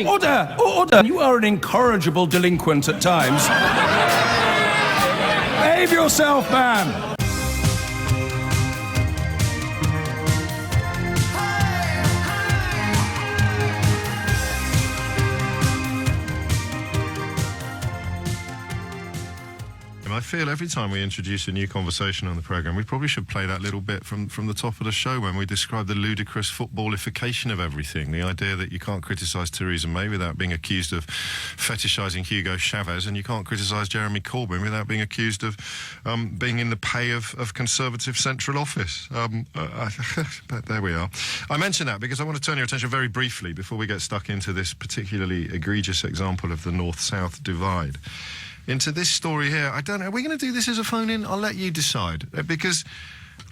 Order! Order! You are an incorrigible delinquent at times. Behave yourself, man! I feel every time we introduce a new conversation on the programme, we probably should play that little bit from the top of the show when we describe the ludicrous footballification of everything. The idea that you can't criticise Theresa May without being accused of fetishising Hugo Chavez, and you can't criticise Jeremy Corbyn without being accused of being in the pay of Conservative central office. But there we are. I mention that because I want to turn your attention very briefly before we get stuck into this particularly egregious example of the North-South divide. Into this story here. I don't know, are we going to do this as a phone-in? I'll let you decide, because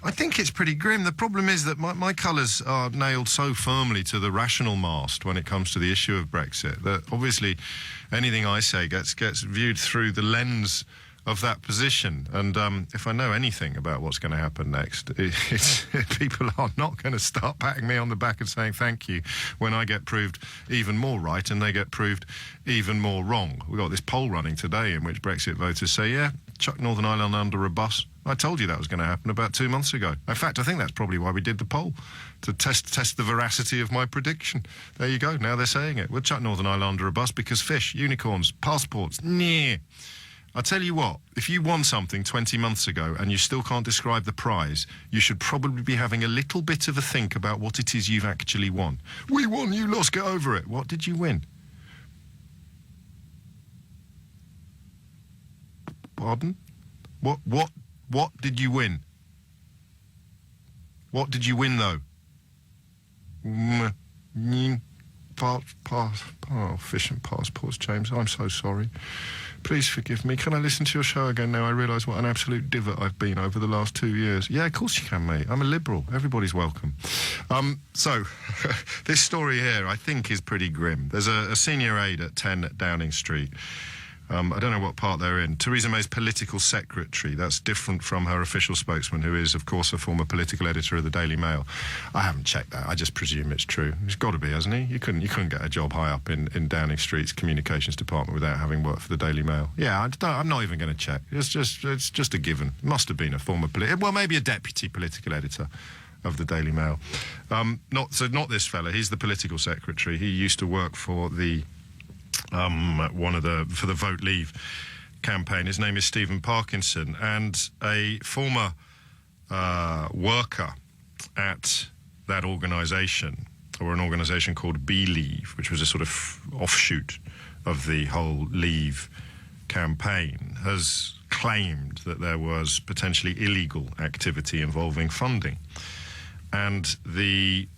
I think it's pretty grim. The problem is that my colours are nailed so firmly to the rational mast when it comes to the issue of Brexit that obviously anything I say gets viewed through the lens of that position. And if I know anything about what's going to happen next, people are not going to start patting me on the back and saying thank you when I get proved even more right and they get proved even more wrong. We've got this poll running today in which Brexit voters say, yeah, chuck Northern Ireland under a bus. I told you that was going to happen about 2 months ago. In fact, I think that's probably why we did the poll, to test the veracity of my prediction. There you go, now they're saying it. We'll chuck Northern Ireland under a bus because fish, unicorns, passports, nah. I'll tell you what, if you won something 20 months ago and you still can't describe the prize, you should probably be having a little bit of a think about what it is you've actually won. We won, you lost, get over it. What did you win? Pardon? What did you win? What did you win, though? Fish and passports, James. I'm so sorry. Please forgive me. Can I listen to your show again now? I realise what an absolute divot I've been over the last 2 years. Yeah, of course you can, mate. I'm a liberal. Everybody's welcome. So, this story here, I think, is pretty grim. There's a senior aide at 10 Downing Street. I don't know what part they're in. Theresa May's political secretary. That's different from her official spokesman, who is, of course, a former political editor of the Daily Mail. I haven't checked that. I just presume it's true. He's got to be, hasn't he? You couldn't get a job high up in Downing Street's communications department without having worked for the Daily Mail. Yeah, I'm not even going to check. It's just a given. Must have been a former maybe a deputy political editor of the Daily Mail. Not this fella. He's the political secretary. He used to work for the for the Vote Leave campaign. His name is Stephen Parkinson, and a former worker at that organisation, or an organisation called Leave, which was a sort of offshoot of the whole Leave campaign, has claimed that there was potentially illegal activity involving funding. And the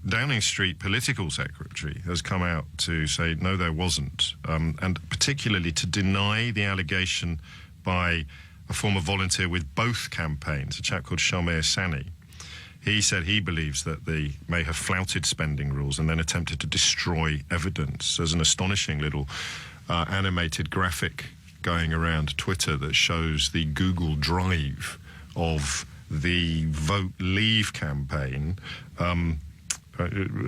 Downing Street political secretary has come out to say, no, there wasn't, and particularly to deny the allegation by a former volunteer with both campaigns, a chap called Shamir Sani. He said he believes that they may have flouted spending rules and then attempted to destroy evidence. There's an astonishing little animated graphic going around Twitter that shows the Google Drive of the Vote Leave campaign,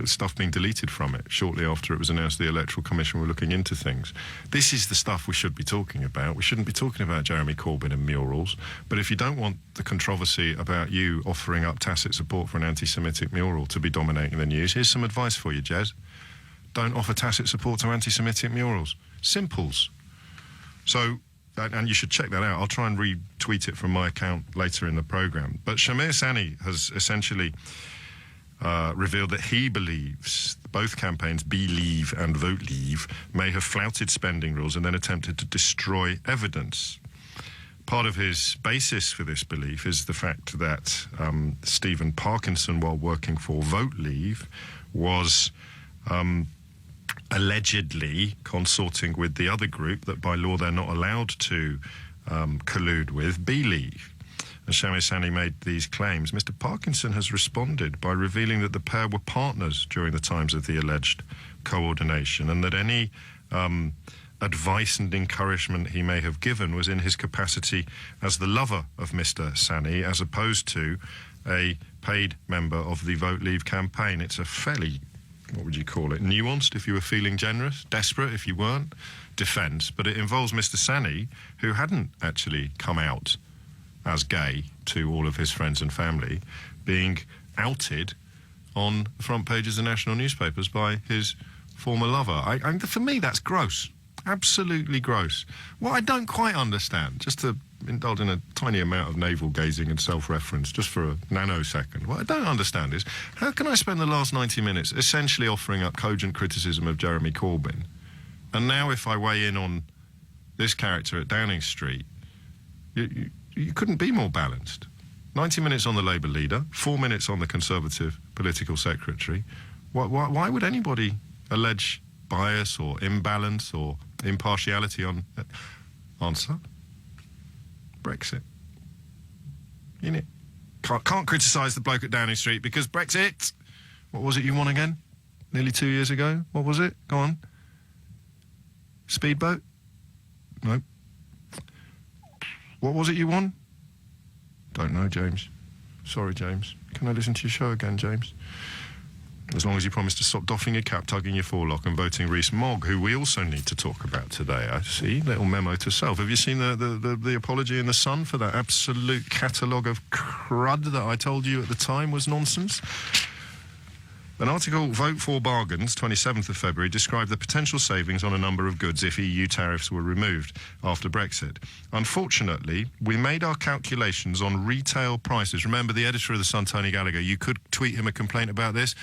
stuff being deleted from it shortly after it was announced the Electoral Commission were looking into things. This is the stuff we should be talking about. We shouldn't be talking about Jeremy Corbyn and murals, but if you don't want the controversy about you offering up tacit support for an anti-Semitic mural to be dominating the news, here's some advice for you, Jez. Don't offer tacit support to anti-Semitic murals. Simples. So, and you should check that out. I'll try and retweet it from my account later in the programme. But Shamir Sani has essentially revealed that he believes both campaigns, Leave and Vote Leave, may have flouted spending rules and then attempted to destroy evidence. Part of his basis for this belief is the fact that Stephen Parkinson, while working for Vote Leave, was allegedly consorting with the other group that by law they're not allowed to collude with, Leave. And Shamir Sani made these claims. Mr. Parkinson has responded by revealing that the pair were partners during the times of the alleged coordination, and that any advice and encouragement he may have given was in his capacity as the lover of Mr. Sani, as opposed to a paid member of the Vote Leave campaign. It's a fairly what would you call it, nuanced if you were feeling generous, desperate if you weren't, defence. But it involves Mr. Sani, who hadn't actually come out as gay to all of his friends and family, being outed on the front pages of national newspapers by his former lover. For me, that's gross. Absolutely gross. What I don't quite understand, just to indulge in a tiny amount of navel-gazing and self-reference, just for a nanosecond, what I don't understand is, how can I spend the last 90 minutes essentially offering up cogent criticism of Jeremy Corbyn, and now if I weigh in on this character at Downing Street, you couldn't be more balanced. 90 minutes on the Labour leader, 4 minutes on the Conservative political secretary. Why would anybody allege bias or imbalance or impartiality on... Answer? Brexit. You know, can't criticise the bloke at Downing Street because Brexit. What was it you won again? Nearly 2 years ago? What was it? Go on. Speedboat? No. What was it you won? Don't know, James. Sorry, James. Can I listen to your show again, James? As long as you promise to stop doffing your cap, tugging your forelock and voting Rees-Mogg, who we also need to talk about today. I see, little memo to self. Have you seen the apology in The Sun for that absolute catalogue of crud that I told you at the time was nonsense? An article, Vote for Bargains, 27th of February, described the potential savings on a number of goods if EU tariffs were removed after Brexit. Unfortunately, we made our calculations on retail prices. Remember, the editor of The Sun, Tony Gallagher, you could tweet him a complaint about this,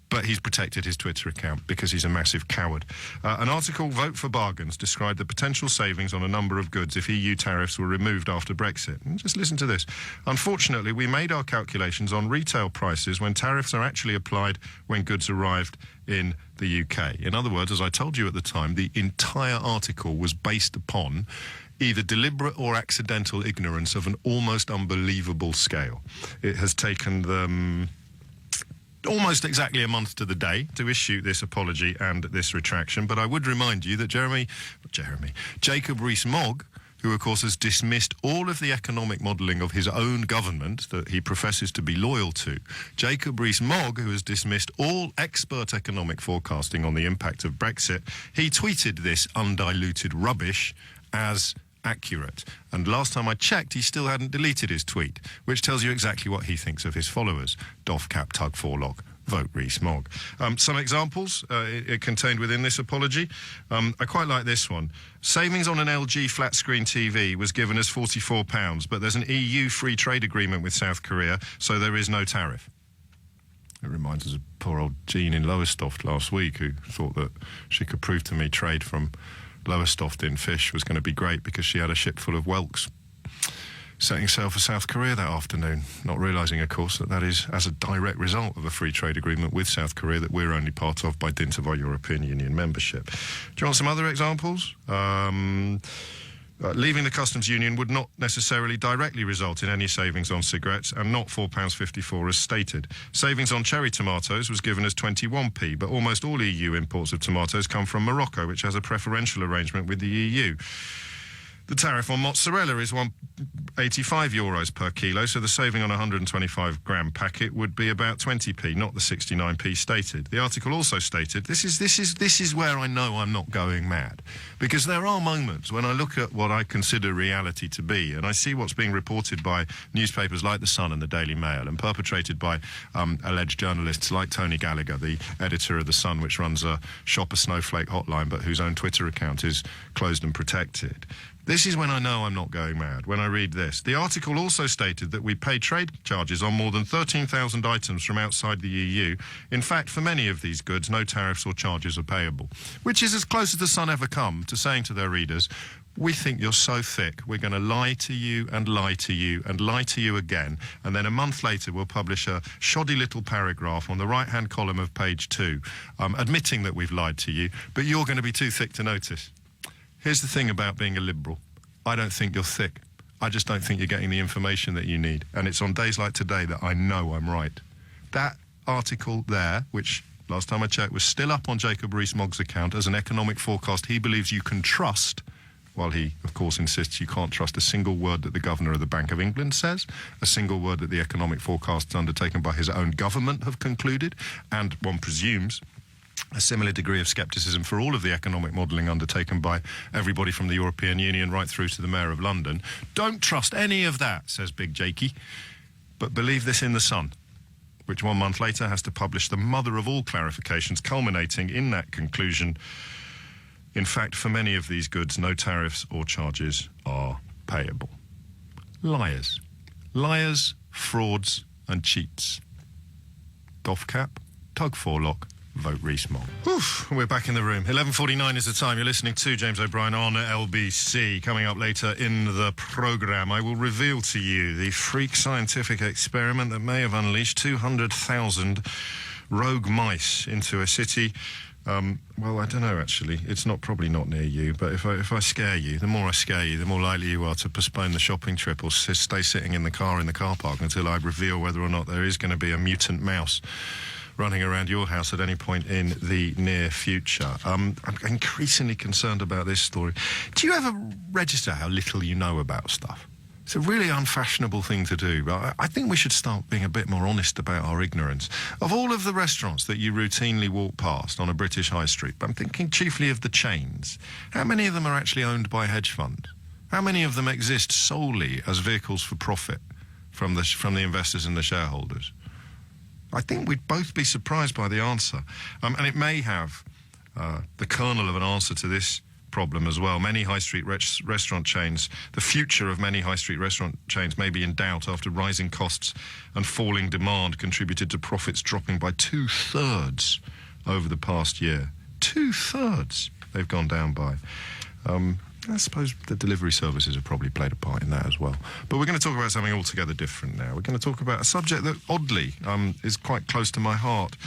but he's protected his Twitter account because he's a massive coward. An article, Vote for Bargains, described the potential savings on a number of goods if EU tariffs were removed after Brexit. And just listen to this. Unfortunately, we made our calculations on retail prices when tariffs are actually applied when goods arrived in the UK. In other words, as I told you at the time, the entire article was based upon either deliberate or accidental ignorance of an almost unbelievable scale. It has taken them almost exactly a month to the day to issue this apology and this retraction, but I would remind you that Jacob Rees-Mogg, who of course has dismissed all of the economic modelling of his own government that he professes to be loyal to, Jacob Rees-Mogg, who has dismissed all expert economic forecasting on the impact of Brexit, he tweeted this undiluted rubbish as accurate. And last time I checked, he still hadn't deleted his tweet, which tells you exactly what he thinks of his followers. Doff cap, tug forelock, vote Rees-Mogg. Some examples contained within this apology. I quite like this one. Savings on an LG flat screen TV was given as £44, but there's an EU free trade agreement with South Korea, so there is no tariff. It reminds us of poor old Jean in Lowestoft last week, who thought that she could prove to me trade from Lowestoft in fish was going to be great because she had a ship full of whelks setting sail for South Korea that afternoon, not realising, of course, that is as a direct result of a free trade agreement with South Korea that we're only part of by dint of our European Union membership. Do you want some other examples? Leaving the customs union would not necessarily directly result in any savings on cigarettes and not £4.54 as stated. Savings on cherry tomatoes was given as 21p, but almost all EU imports of tomatoes come from Morocco, which has a preferential arrangement with the EU. The tariff on mozzarella is €1.85 per kilo, so the saving on a 125-gram packet would be about 20p, not the 69p stated. The article also stated, this is where I know I'm not going mad, because there are moments when I look at what I consider reality to be, and I see what's being reported by newspapers like The Sun and the Daily Mail, and perpetrated by alleged journalists like Tony Gallagher, the editor of The Sun, which runs a Shop a Snowflake hotline, but whose own Twitter account is closed and protected. This is when I know I'm not going mad, when I read this. The article also stated that we pay trade charges on more than 13,000 items from outside the EU. In fact, for many of these goods, no tariffs or charges are payable, which is as close as The Sun ever come to saying to their readers, we think you're so thick, we're going to lie to you and lie to you and lie to you again, and then a month later we'll publish a shoddy little paragraph on the right-hand column of page 2, admitting that we've lied to you, but you're going to be too thick to notice. Here's the thing about being a liberal. I don't think you're thick. I just don't think you're getting the information that you need. And it's on days like today that I know I'm right. That article there, which last time I checked was still up on Jacob Rees-Mogg's account as an economic forecast he believes you can trust, while he, of course, insists you can't trust a single word that the Governor of the Bank of England says, a single word that the economic forecasts undertaken by his own government have concluded, and one presumes a similar degree of scepticism for all of the economic modelling undertaken by everybody from the European Union right through to the Mayor of London. Don't trust any of that, says Big Jakey, but believe this in The Sun, which 1 month later has to publish the mother of all clarifications, culminating in that conclusion. In fact, for many of these goods, no tariffs or charges are payable. Liars. Liars, frauds and cheats. Golf cap, Tug Forelock, vote Rees-Mogg. We're back in the room. 11:49 is the time. You're listening to James O'Brien on LBC. Coming up later in the programme, I will reveal to you the freak scientific experiment that may have unleashed 200,000 rogue mice into a city. Well, I don't know, actually. It's probably not near you, but if I scare you, the more I scare you, the more likely you are to postpone the shopping trip or stay sitting in the car park until I reveal whether or not there is going to be a mutant mouse running around your house at any point in the near future. I'm increasingly concerned about this story. Do you ever register how little you know about stuff? It's a really unfashionable thing to do, but I think we should start being a bit more honest about our ignorance. Of all of the restaurants that you routinely walk past on a British high street, I'm thinking chiefly of the chains, how many of them are actually owned by hedge funds? How many of them exist solely as vehicles for profit from the investors and the shareholders? I think we'd both be surprised by the answer. And it may have the kernel of an answer to this problem as well. Many high street restaurant chains, the future of many high street restaurant chains may be in doubt after rising costs and falling demand contributed to profits dropping by 2/3 over the past year. 2/3 they've gone down by. I suppose the delivery services have probably played a part in that as well. But we're going to talk about something altogether different now. We're going to talk about a subject that, oddly, is quite close to my heart,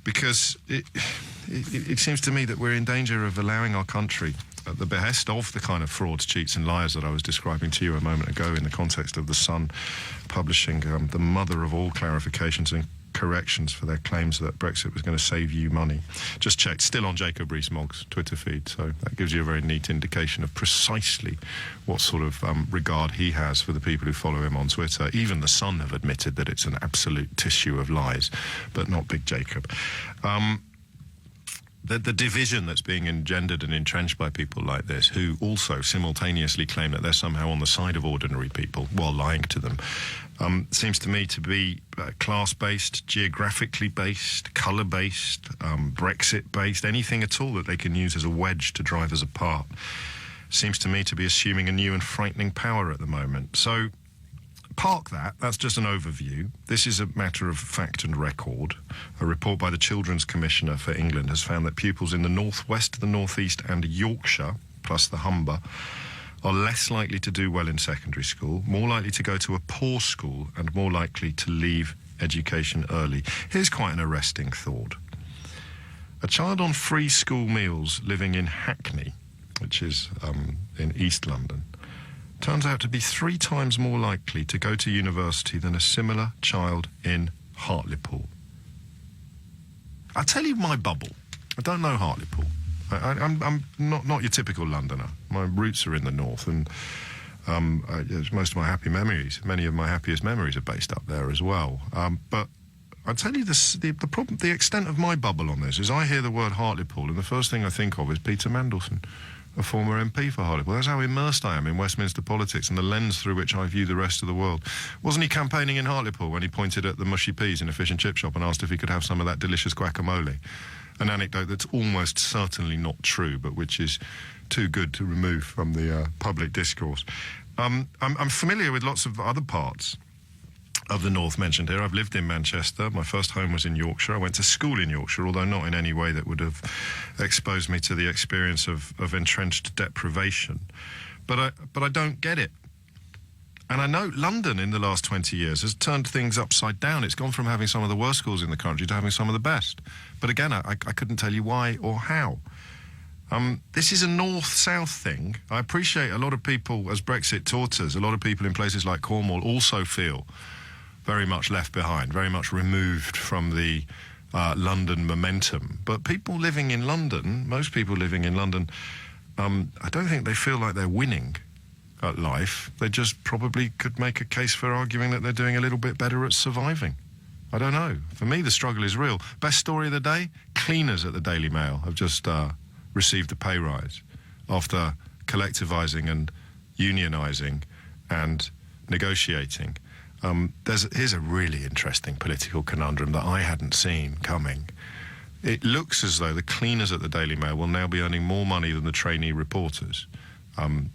because it seems to me that we're in danger of allowing our country, at the behest of the kind of frauds, cheats and liars that I was describing to you a moment ago in the context of The Sun publishing the mother of all clarifications and corrections for their claims that Brexit was going to save you money. Just checked, still on Jacob Rees-Mogg's Twitter feed, so that gives you a very neat indication of precisely what sort of regard he has for the people who follow him on Twitter. Even The Sun have admitted that it's an absolute tissue of lies, but not Big Jacob. The division that's being engendered and entrenched by people like this, who also simultaneously claim that they're somehow on the side of ordinary people while lying to them, seems to me to be class-based, geographically based, colour-based, Brexit-based, anything at all that they can use as a wedge to drive us apart. Seems to me to be assuming a new and frightening power at the moment. So park that. That's just an overview. This is a matter of fact and record. A report by the Children's Commissioner for England has found that pupils in the northwest, the northeast and Yorkshire, plus the Humber, are less likely to do well in secondary school, more likely to go to a poor school and more likely to leave education early. Here's quite an arresting thought. A child on free school meals living in Hackney, which is in East London, turns out to be 3 times more likely to go to university than a similar child in Hartlepool. I'll tell you my bubble. I don't know Hartlepool. I'm not your typical Londoner. My roots are in the north, and most of my happy memories, many of my happiest memories are based up there as well. But I'll tell you this, the problem, the extent of my bubble on this is I hear the word Hartlepool, and the first thing I think of is Peter Mandelson, a former MP for Hartlepool. That's how immersed I am in Westminster politics and the lens through which I view the rest of the world. Wasn't he campaigning in Hartlepool when he pointed at the mushy peas in a fish and chip shop and asked if he could have some of that delicious guacamole? An anecdote that's almost certainly not true, but which is too good to remove from the public discourse. I'm familiar with lots of other parts of the north mentioned here. I've lived in Manchester. My first home was in Yorkshire. I went to school in Yorkshire, although not in any way that would have exposed me to the experience of entrenched deprivation. But I don't get it. And I know London in the last 20 years has turned things upside down. It's gone from having some of the worst schools in the country to having some of the best. But again, I couldn't tell you why or how. This is a north-south thing. I appreciate a lot of people, as Brexit taught us, a lot of people in places like Cornwall also feel very much left behind, very much removed from the London momentum. But people living in London, most people living in London, I don't think they feel like they're winning at life. They just probably could make a case for arguing that they're doing a little bit better at surviving. I don't know. For me, the struggle is real. Best story of the day? Cleaners at the Daily Mail have just received a pay rise after collectivising and unionising and negotiating. Here's a really interesting political conundrum that I hadn't seen coming. It looks as though the cleaners at the Daily Mail will now be earning more money than the trainee reporters,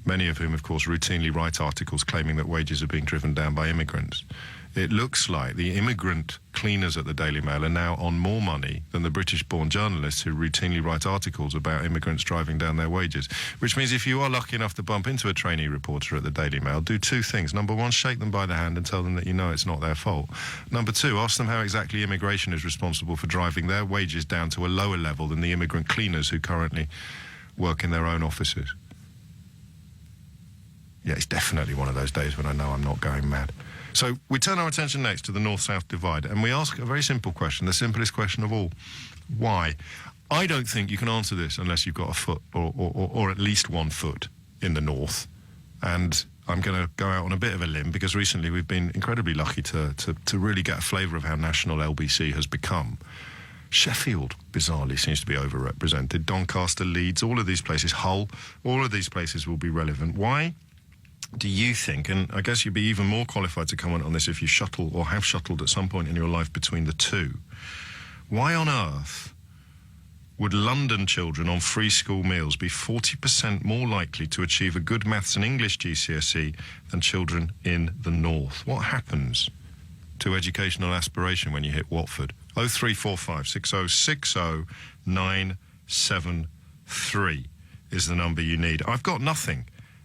many of whom, of course, routinely write articles claiming that wages are being driven down by immigrants. It looks like the immigrant cleaners at the Daily Mail are now on more money than the British-born journalists who routinely write articles about immigrants driving down their wages. Which means if you are lucky enough to bump into a trainee reporter at the Daily Mail, do two things. Number one, shake them by the hand and tell them that you know it's not their fault. Number two, ask them how exactly immigration is responsible for driving their wages down to a lower level than the immigrant cleaners who currently work in their own offices. Yeah, it's definitely one of those days when I know I'm not going mad. So we turn our attention next to the North-South divide, and we ask a very simple question, the simplest question of all. Why? I don't think you can answer this unless you've got a foot, or at least 1 foot in the North. And I'm going to go out on a bit of a limb, because recently we've been incredibly lucky to really get a flavour of how national LBC has become. Sheffield, bizarrely, seems to be overrepresented. Doncaster, Leeds, all of these places, Hull, all of these places will be relevant. Why do you think, and I guess you'd be even more qualified to comment on this if you shuttle or have shuttled at some point in your life between the two, why on earth would London children on free school meals be 40% more likely to achieve a good maths and English GCSE than children in the North? What happens to educational aspiration when you hit Watford? 0345 6060 973 is the number you need. I've got nothing.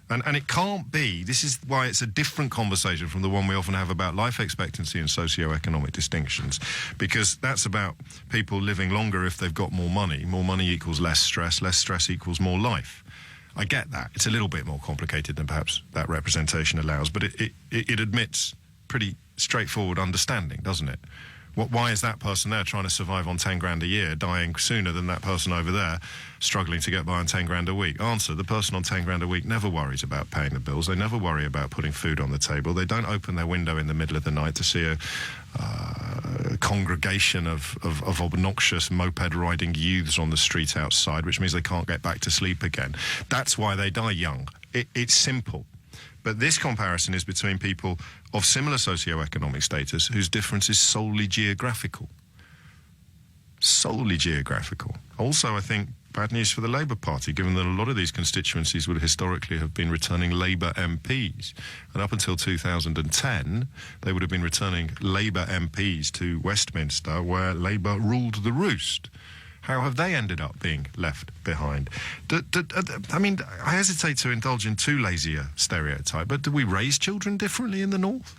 And it can't be, this is why it's a different conversation from the one we often have about life expectancy and socio-economic distinctions, because that's about people living longer if they've got more money. More money equals less stress equals more life. I get that. It's a little bit more complicated than perhaps that representation allows, but it admits pretty straightforward understanding, doesn't it? Why is that person there trying to survive on 10 grand a year dying sooner than that person over there struggling to get by on 10 grand a week? Answer, the person on 10 grand a week never worries about paying the bills. They never worry about putting food on the table. They don't open their window in the middle of the night to see a congregation of obnoxious moped-riding youths on the street outside, which means they can't get back to sleep again. That's why they die young. It's simple. But this comparison is between people of similar socio-economic status whose difference is solely geographical. Solely geographical. Also, I think, bad news for the Labour Party, given that a lot of these constituencies would historically have been returning Labour MPs. And up until 2010, they would have been returning Labour MPs to Westminster, where Labour ruled the roost. How have they ended up being left behind? I mean, I hesitate to indulge in too lazy a stereotype, but do we raise children differently in the North?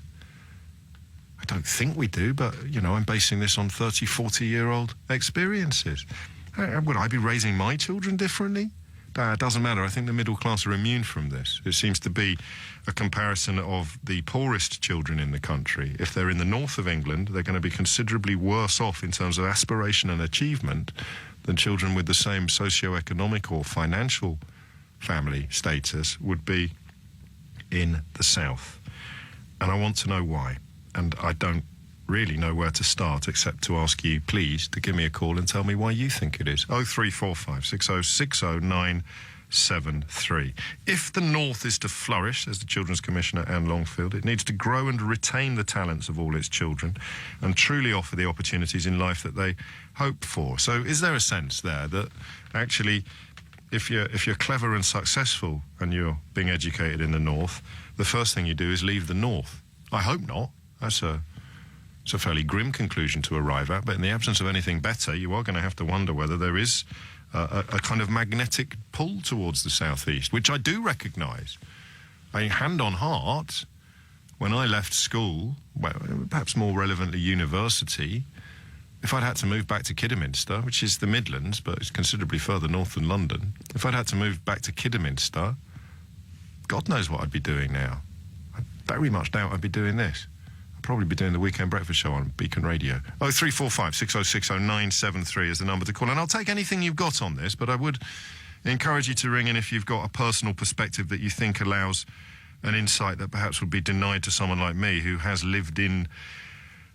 I don't think we do, but, you know, I'm basing this on 30, 40-year-old experiences. Would I be raising my children differently? It doesn't matter. I think the middle class are immune from this. It seems to be a comparison of the poorest children in the country. If they're in the north of England, they're going to be considerably worse off in terms of aspiration and achievement than children with the same socio-economic or financial family status would be in the south. And I want to know why. And I don't really know where to start except to ask you, please, to give me a call and tell me why you think it is. 0345 6060 973. If the North is to flourish, says the Children's Commissioner Anne Longfield, it needs to grow and retain the talents of all its children and truly offer the opportunities in life that they hope for. So is there a sense there that actually if you're clever and successful and you're being educated in the North, the first thing you do is leave the North? I hope not. It's a fairly grim conclusion to arrive at, but in the absence of anything better, you are going to have to wonder whether there is a kind of magnetic pull towards the southeast, which I do recognise. I mean, hand on heart, when I left school, well, perhaps more relevantly university, if I'd had to move back to Kidderminster, which is the Midlands, but it's considerably further north than London, if I'd had to move back to Kidderminster, God knows what I'd be doing now. I very much doubt I'd be doing this. Probably be doing the Weekend Breakfast Show on Beacon Radio. 0345 6060 973 is the number to call. And I'll take anything you've got on this, but I would encourage you to ring in if you've got a personal perspective that you think allows an insight that perhaps would be denied to someone like me who has lived in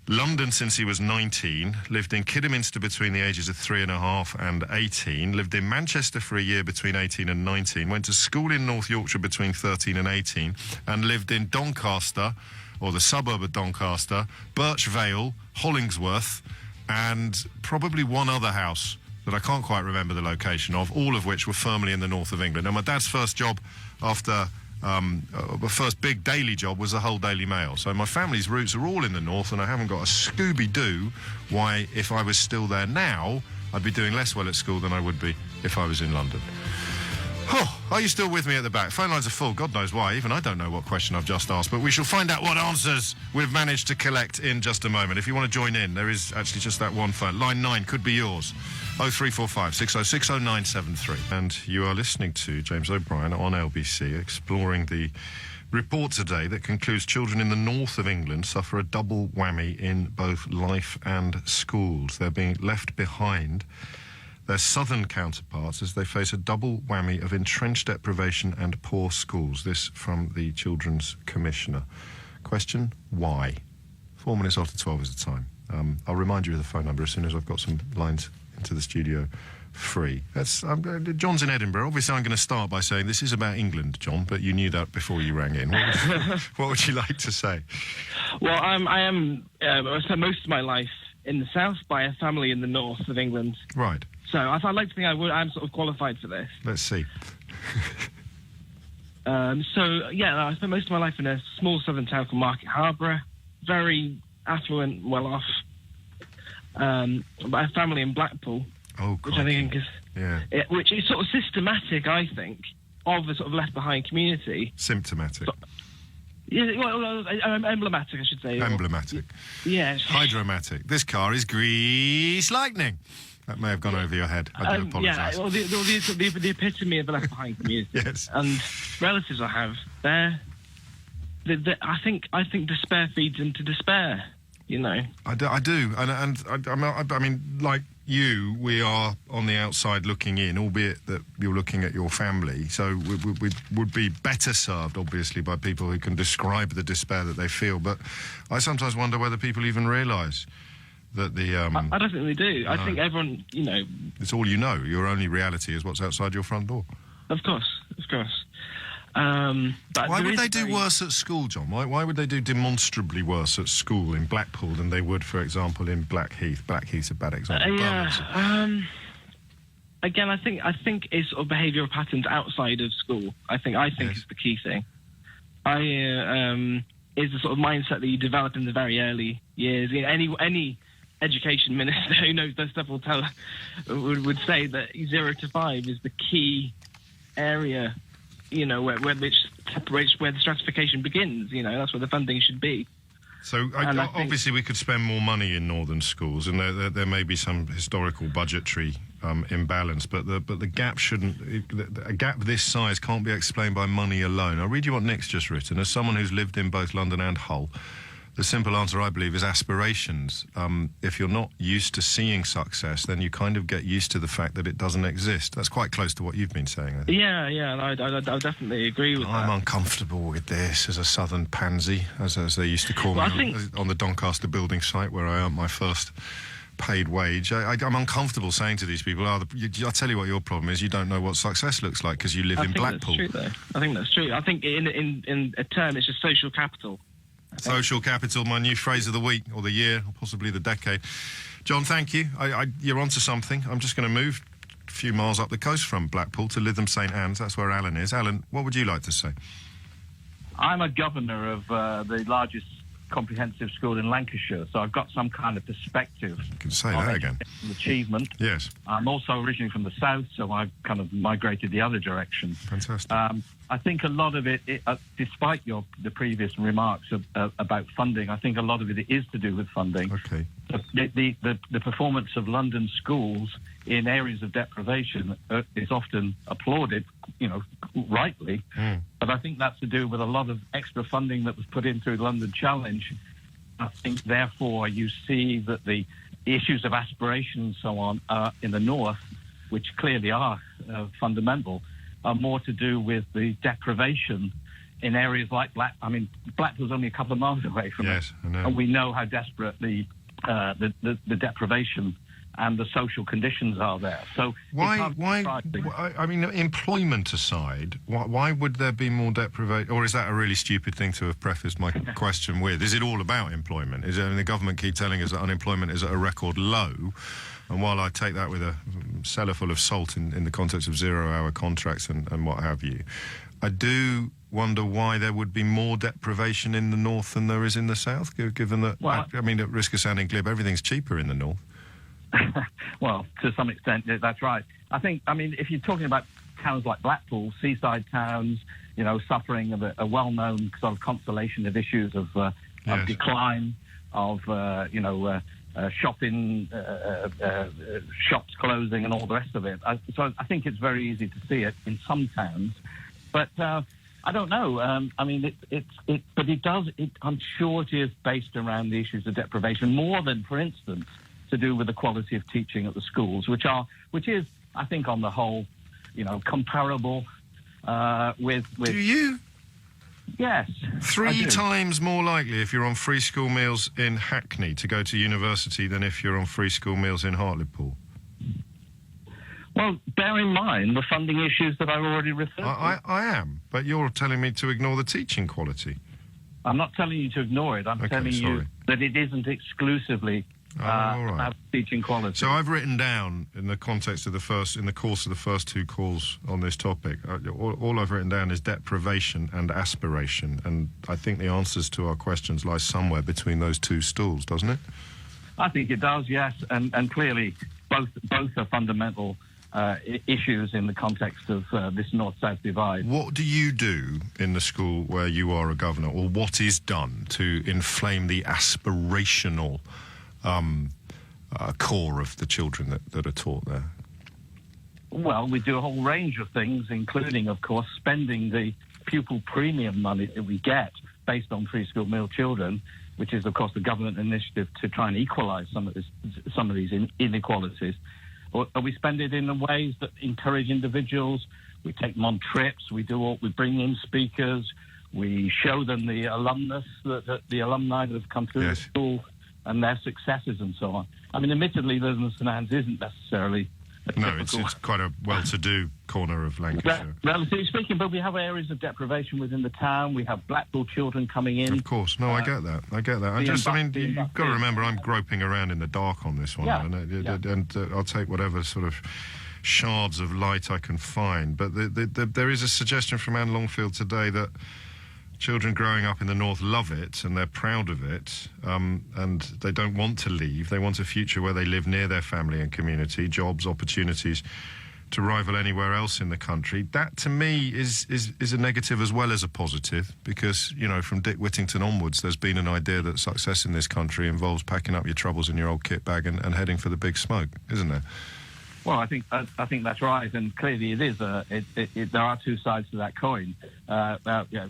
London since he was 19, lived in Kidderminster between the ages of 3.5 and 18, lived in Manchester for a year between 18 and 19, went to school in North Yorkshire between 13 and 18, and lived in Doncaster, or the suburb of Doncaster, Birch Vale, Hollingsworth, and probably one other house that I can't quite remember the location of, all of which were firmly in the north of England. Now, my dad's first job after... the first big daily job was the Hull Daily Mail. So my family's roots are all in the north, and I haven't got a Scooby-Doo why, if I was still there now, I'd be doing less well at school than I would be if I was in London. Oh, are you still with me at the back? Phone lines are full. God knows why. Even I don't know what question I've just asked, but we shall find out what answers we've managed to collect in just a moment. If you want to join in, there is actually just that one phone. Line 9 could be yours. 0345 606 0973. And you are listening to James O'Brien on LBC, exploring the report today that concludes children in the north of England suffer a double whammy in both life and schools. They're being left behind their southern counterparts as they face a double whammy of entrenched deprivation and poor schools. This from the Children's Commissioner. Question, why? 4 minutes after 12 is the time. I'll remind you of the phone number as soon as I've got some lines into the studio free. That's John's in Edinburgh. Obviously, I'm going to start by saying this is about England, John, but you knew that before you rang in. What would you like to say? Well, I spent most of my life in the south by a family in the north of England. Right. So I'd like to think I'm sort of qualified for this. Let's see. I spent most of my life in a small southern town called Market Harborough, very affluent, well-off. By a family in Blackpool, which I think is which is sort of systematic, I think, of the sort of left-behind community. Symptomatic. Emblematic, I should say. Emblematic. Yeah. Hydromatic. This car is Grease Lightning. That may have gone over your head. I do apologise. Yeah, well, the epitome of the left-behind community. Yes. And relatives I have, I think despair feeds into despair. You know, I do, I mean, like you, we are on the outside looking in, albeit that you're looking at your family. So we would be better served, obviously, by people who can describe the despair that they feel. But I sometimes wonder whether people even realise that the... I don't think they do. I think everyone, you know... It's all you know. Your only reality is what's outside your front door. Of course. But why would they do worse at school, John? Why would they do demonstrably worse at school in Blackpool than they would, for example, in Blackheath? Blackheath's a bad example. Again, I think it's sort of behavioural patterns outside of school. I think yes. is the key thing. Is the sort of mindset that you develop in the very early years. You know, any education minister who knows this stuff would say that 0 to 5 is the key area. You know, where the stratification begins. You know, that's where the funding should be. So obviously we could spend more money in northern schools, and there may be some historical budgetary imbalance, but the gap a gap this size can't be explained by money alone. I'll read you what Nick's just written. As someone who's lived in both London and Hull, the simple answer, I believe, is aspirations. If you're not used to seeing success, then you kind of get used to the fact that it doesn't exist. That's quite close to what you've been saying, I think. Yeah, I definitely agree with that. I'm uncomfortable with this as a southern pansy, as they used to call me on the Doncaster building site where I earned my first paid wage. I'm uncomfortable saying to these people, I'll tell you what your problem is, you don't know what success looks like because you live in Blackpool. I think that's true. I think in a term it's just social capital. Social capital, my new phrase of the week, or the year, or possibly the decade. John, thank you. You're onto something. I'm just going to move a few miles up the coast from Blackpool to Lytham St Anne's. That's where Alan is. Alan, what would you like to say? I'm a governor of the largest comprehensive school in Lancashire, so I've got some kind of perspective. You can say that again. Achievement. Yes. I'm also originally from the south, so I've kind of migrated the other direction. Fantastic. I think a lot of it despite the previous remarks about funding, I think a lot of it is to do with funding. Okay. The performance of London schools in areas of deprivation is often applauded, you know, rightly. But I think that's to do with a lot of extra funding that was put in through the London Challenge. I think, therefore, you see that the issues of aspiration and so on in the north, which clearly are fundamental, are more to do with the deprivation in areas like Blackpool's only a couple of miles away from us. Yes, I know. And we know how desperate the deprivation and the social conditions are there. So I mean, employment aside, why would there be more deprivation? Or is that a really stupid thing to have prefaced my question with? Is it all about employment? The government keep telling us that unemployment is at a record low, and while I take that with a cellar full of salt in the context of zero-hour contracts and what have you, I do wonder why there would be more deprivation in the north than there is in the south, given that, at risk of sounding glib, everything's cheaper in the north. Well, to some extent, that's right. If you're talking about towns like Blackpool, seaside towns, suffering of a well-known sort of constellation of issues of decline, of shopping, shops closing, and all the rest of it. So I think it's very easy to see it in some towns, but I don't know. But it does. I'm sure it is based around the issues of deprivation more than, for instance, to do with the quality of teaching at the schools, which is, I think, on the whole, comparable with. Do you? Yes. 3 times more likely if you're on free school meals in Hackney to go to university than if you're on free school meals in Hartlepool. Well, bear in mind the funding issues that I've already referred to. I am, but you're telling me to ignore the teaching quality. I'm not telling you to ignore it. I'm telling you that it isn't exclusively about teaching quality. So I've written down in the context of in the course of the first 2 calls on this topic, all I've written down is deprivation and aspiration, and I think the answers to our questions lie somewhere between those 2 stools, doesn't it? I think it does, yes, and clearly both are fundamental issues in the context of this north-south divide. What do you do in the school where you are a governor, or what is done to inflame the aspirational core of the children that are taught there? Well, we do a whole range of things, including, of course, spending the pupil premium money that we get based on free school meal children, which is, of course, the government initiative to try and equalise some of these inequalities. Or we spend it in ways that encourage individuals. We take them on trips. We bring in speakers. We show them the alumni that have come through the school and their successes and so on. Admittedly, Lisbon St Anne's isn't necessarily it's quite a well-to-do corner of Lancashire. Relatively speaking, but we have areas of deprivation within the town. We have Blackpool children coming in. Of course. No, I get that. You've got to remember I'm groping around in the dark on this one. And I'll take whatever sort of shards of light I can find. But there is a suggestion from Anne Longfield today that children growing up in the north love it and they're proud of it, and they don't want to leave. They want a future where they live near their family and community, jobs, opportunities to rival anywhere else in the country. That, to me, is a negative as well as a positive, because, from Dick Whittington onwards, there's been an idea that success in this country involves packing up your troubles in your old kit bag and heading for the big smoke, isn't there? Well, I think that's right, and clearly it is. There are 2 sides to that coin.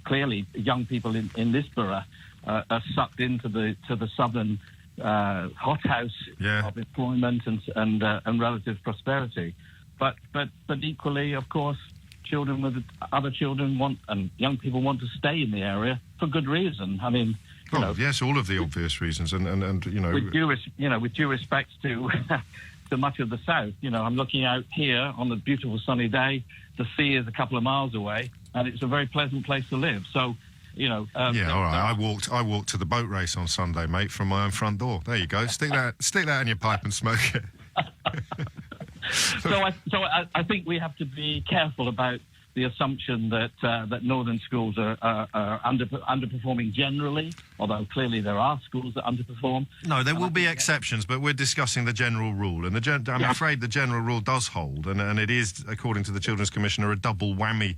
Clearly, young people in this borough are sucked into the southern hothouse of employment and relative prosperity. But equally, of course, children with other children young people want to stay in the area for good reason. Yes, all of the obvious reasons, and with due respect to. To much of the south, I'm looking out here on a beautiful sunny day. The sea is a couple of miles away, and it's a very pleasant place to live. So, all right. I walked to the boat race on Sunday, mate, from my own front door. There you go. Stick that in your pipe and smoke it. So I think we have to be careful about the assumption that northern schools are underperforming generally, although clearly there are schools that underperform. No, there will be exceptions, but we're discussing the general rule, and I'm afraid the general rule does hold, and it is, according to the Children's Commissioner, a double whammy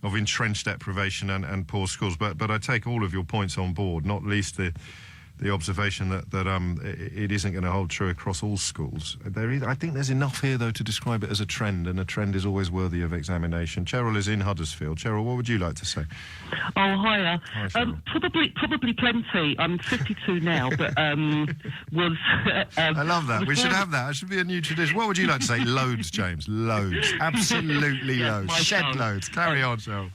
of entrenched deprivation and poor schools. But I take all of your points on board, not least the the observation that it isn't going to hold true across all schools. I think there's enough here, though, to describe it as a trend, and a trend is always worthy of examination. Cheryl is in Huddersfield. Cheryl, what would you like to say? Oh, hiya. Hi, Cheryl. Probably plenty. I'm 52 now, but was... I love that. We should have that. It should be a new tradition. What would you like to say? Loads, James. Loads. Absolutely loads. Shed loads. Carry on, Cheryl.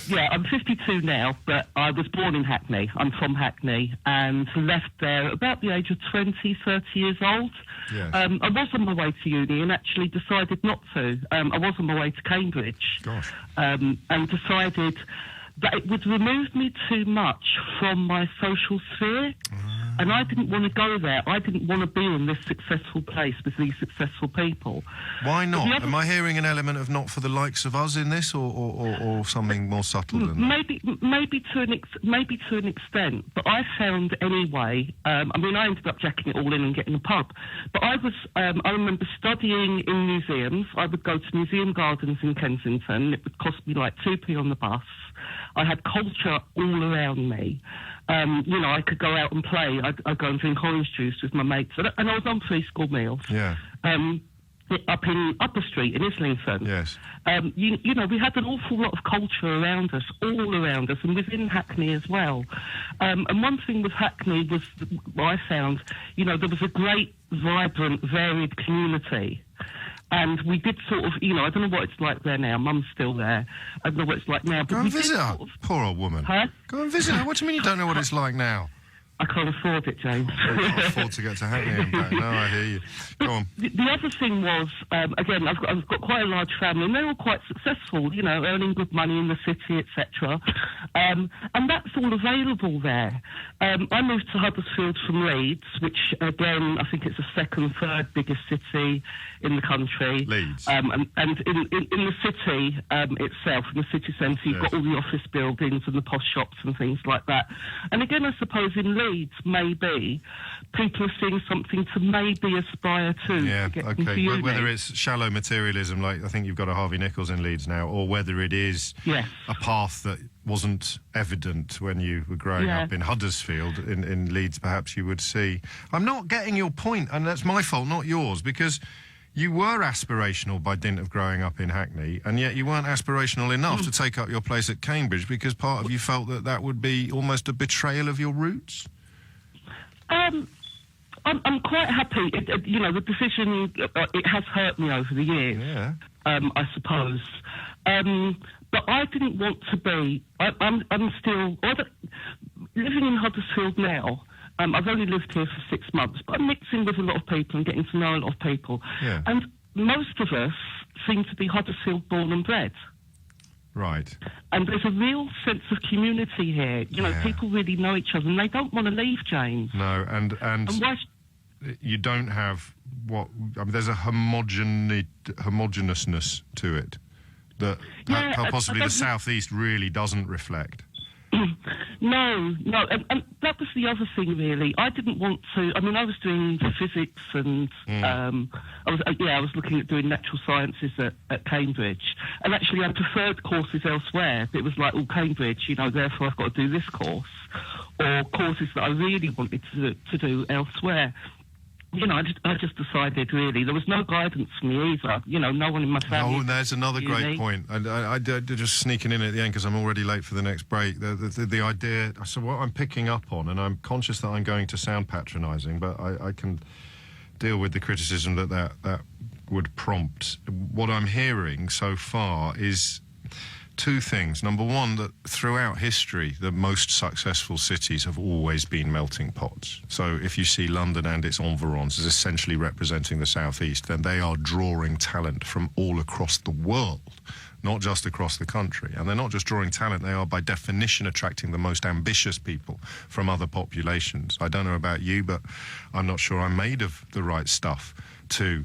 Yeah, I'm 52 now, but I was born in Hackney. I'm from Hackney, and left there about the age of 20, 30 years old. Yes. I was on my way to uni and actually decided not to. I was on my way to Cambridge. Gosh. And decided that it would remove me too much from my social sphere. And I didn't want to go there. I didn't want to be in this successful place with these successful people. Why not? Am I hearing an element of not for the likes of us in this, or something more subtle than that? Maybe to an extent. But I found anyway. I mean, I ended up jacking it all in and getting a pub. But I was. I remember studying in museums. I would go to Museum Gardens in Kensington. It would cost me like 2p on the bus. I had culture all around me. You know, I could go out and play. I'd go and drink orange juice with my mates. And I was on free school meals. Yeah. Up in Upper Street in Islington. Yes. You know, we had an awful lot of culture around us, all around us, and within Hackney as well. And one thing with Hackney was, I found, you know, there was a great, vibrant, varied community. And we did sort of, you know, I don't know what it's like there now. Mum's still there. I don't know what it's like now. But Go and visit her. Sort of, poor old woman. Huh? Go and visit her. What do you mean you don't know what it's like now? I can't afford it, James. I can't afford to get to Hackney and back. No, I hear you. Go on. The other thing was, again, I've got quite a large family, and they're all quite successful, you know, earning good money in the city, etc. And that's all available there. I moved to Huddersfield from Leeds, which, again, I think it's the second, third biggest city in the country. Leeds. And in the city itself, in the city centre, you've got all the office buildings and the posh shops and things like that. And again, I suppose in Leeds, maybe people are seeing something to maybe aspire to. Yeah, get okay. into uni. Whether it's shallow materialism, like I think you've got a Harvey Nichols in Leeds now, or whether it is a path that wasn't evident when you were growing up in Huddersfield, in Leeds, perhaps you would see. I'm not getting your point, and that's my fault, not yours, because you were aspirational by dint of growing up in Hackney, and yet you weren't aspirational enough to take up your place at Cambridge because part of you felt that that would be almost a betrayal of your roots? I'm quite happy. You know, the decision, it has hurt me over the years, I suppose. But I didn't want to be... I'm still... living in Huddersfield now, I've only lived here for 6 months, but I'm mixing with a lot of people and getting to know a lot of people. Yeah. And most of us seem to be Huddersfield born and bred. Right. And there's a real sense of community here. You know, people really know each other, and they don't want to leave, James. No, and why you don't have what... I mean, there's a homogeneousness to it that possibly the South East really doesn't reflect. No, and that was the other thing, really. I didn't want to... I mean, I was doing physics and I was looking at doing natural sciences at Cambridge. And actually, I preferred courses elsewhere. It was like, Cambridge, you know, therefore I've got to do this course. Or courses that I really wanted to do elsewhere. You know, I just decided, really, there was no guidance for me either. You know, no one in my family... Oh, there's another great point. I just sneaking in at the end because I'm already late for the next break. The idea... So what I'm picking up on, and I'm conscious that I'm going to sound patronising, but I can deal with the criticism that would prompt. What I'm hearing so far is... two things. Number one, that throughout history, the most successful cities have always been melting pots. So if you see London and its environs as essentially representing the South East, then they are drawing talent from all across the world, not just across the country. And they're not just drawing talent, they are by definition attracting the most ambitious people from other populations. I don't know about you, but I'm not sure I'm made of the right stuff to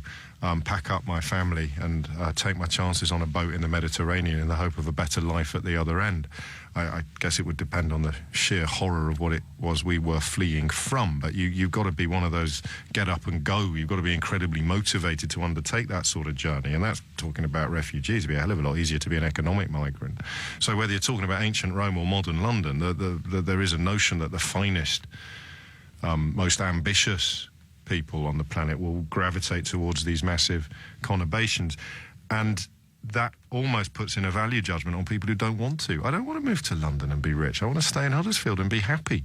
pack up my family and take my chances on a boat in the Mediterranean in the hope of a better life at the other end. I guess it would depend on the sheer horror of what it was we were fleeing from, but you've got to be one of those get up and go. You've got to be incredibly motivated to undertake that sort of journey, and that's talking about refugees. It'd be a hell of a lot easier to be an economic migrant. So whether you're talking about ancient Rome or modern London, there is a notion that the finest most ambitious people on the planet will gravitate towards these massive conurbations. And that almost puts in a value judgment on people who don't want to. I don't want to move to London and be rich. I want to stay in Huddersfield and be happy.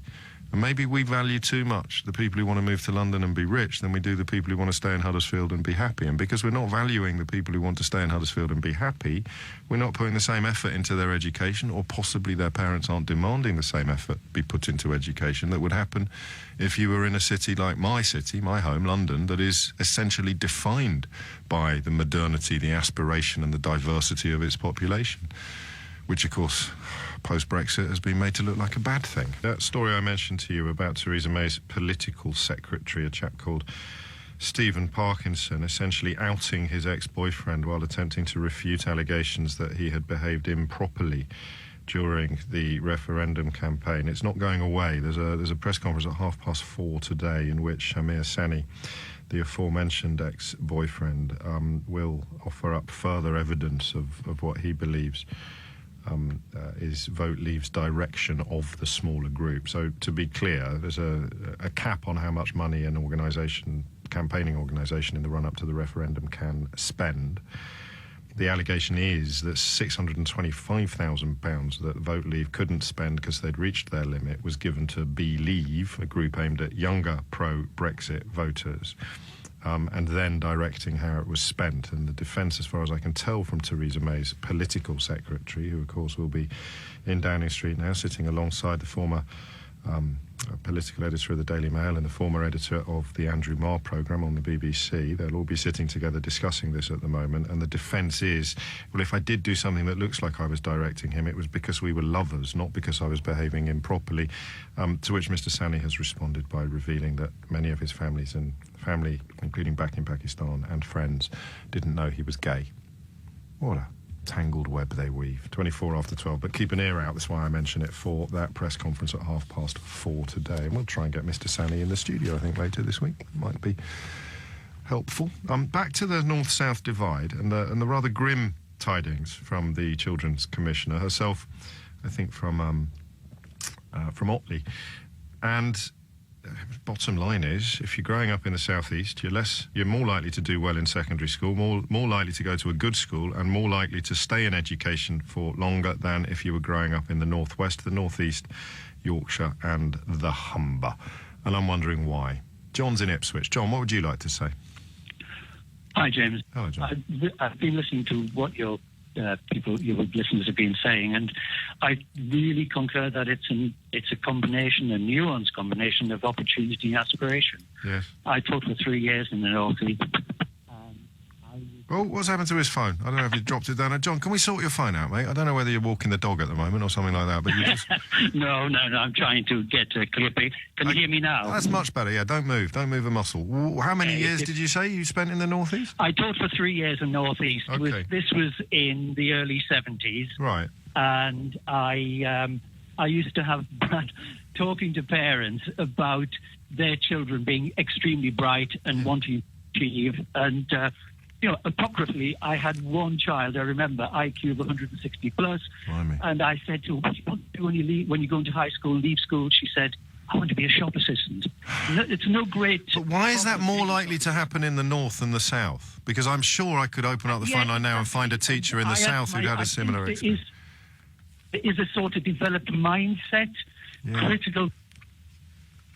And maybe we value too much the people who want to move to London and be rich than we do the people who want to stay in Huddersfield and be happy. And because we're not valuing the people who want to stay in Huddersfield and be happy, we're not putting the same effort into their education, or possibly their parents aren't demanding the same effort be put into education that would happen if you were in a city like my city, my home, London, that is essentially defined by the modernity, the aspiration and the diversity of its population, which, of course, post-Brexit has been made to look like a bad thing. That story I mentioned to you about Theresa May's political secretary, a chap called Stephen Parkinson, essentially outing his ex-boyfriend while attempting to refute allegations that he had behaved improperly during the referendum campaign. It's not going away. There's a press conference at 4:30 today in which Amir Sani, the aforementioned ex-boyfriend, will offer up further evidence of what he believes is Vote Leave's direction of the smaller group. So to be clear, there's a cap on how much money an campaigning organisation in the run-up to the referendum can spend. The allegation is that £625,000 that Vote Leave couldn't spend because they'd reached their limit was given to Believe, a group aimed at younger pro-Brexit voters, and then directing how it was spent. And the defence, as far as I can tell from Theresa May's political secretary, who of course will be in Downing Street now, sitting alongside the former political editor of the Daily Mail and the former editor of the Andrew Marr programme on the BBC. They'll all be sitting together discussing this at the moment, and the defence is, well, if I did do something that looks like I was directing him, it was because we were lovers, not because I was behaving improperly, to which Mr Sani has responded by revealing that many of his family, including back in Pakistan, and friends, didn't know he was gay. What a tangled web they weave. 12:24. But keep an ear out, that's why I mention it, for that press conference at 4:30 today. And we'll try and get Mr Sani in the studio, I think, later this week. Might be helpful. Back to the North-South divide and the rather grim tidings from the Children's Commissioner herself, I think from Otley. And bottom line is, if you're growing up in the southeast, you're more likely to do well in secondary school, more likely to go to a good school, and more likely to stay in education for longer than if you were growing up in the northwest, the northeast, Yorkshire, and the Humber. And I'm wondering why. John's in Ipswich. John, what would you like to say? Hi, James. Hello, John. I've been listening to what your listeners have been saying, and I really concur that it's a combination, a nuanced combination of opportunity and aspiration. Yes. I taught for 3 years in the North East. Oh, what's happened to his phone? I don't know if he dropped it down. John, can we sort your phone out, mate? I don't know whether you're walking the dog at the moment or something like that, but you just... No, I'm trying to get a clear picture. Can you hear me now? That's much better, yeah. Don't move a muscle. How many years did you say you spent in the North East? I taught for 3 years in North East. Okay. This was in the early 70s. Right. And I used to have talking to parents about their children being extremely bright and wanting to achieve. And, apocryphally, I had one child, I remember, IQ of 160 plus. Blimey. And I said to her, what do you want to do when you go into high school, leave school? She said, I want to be a shop assistant. It's no great... But why is that more likely to happen in the north than the south? Because I'm sure I could open up the phone line now and find a teacher in the south who'd had a similar experience. There is a sort of developed mindset, critical,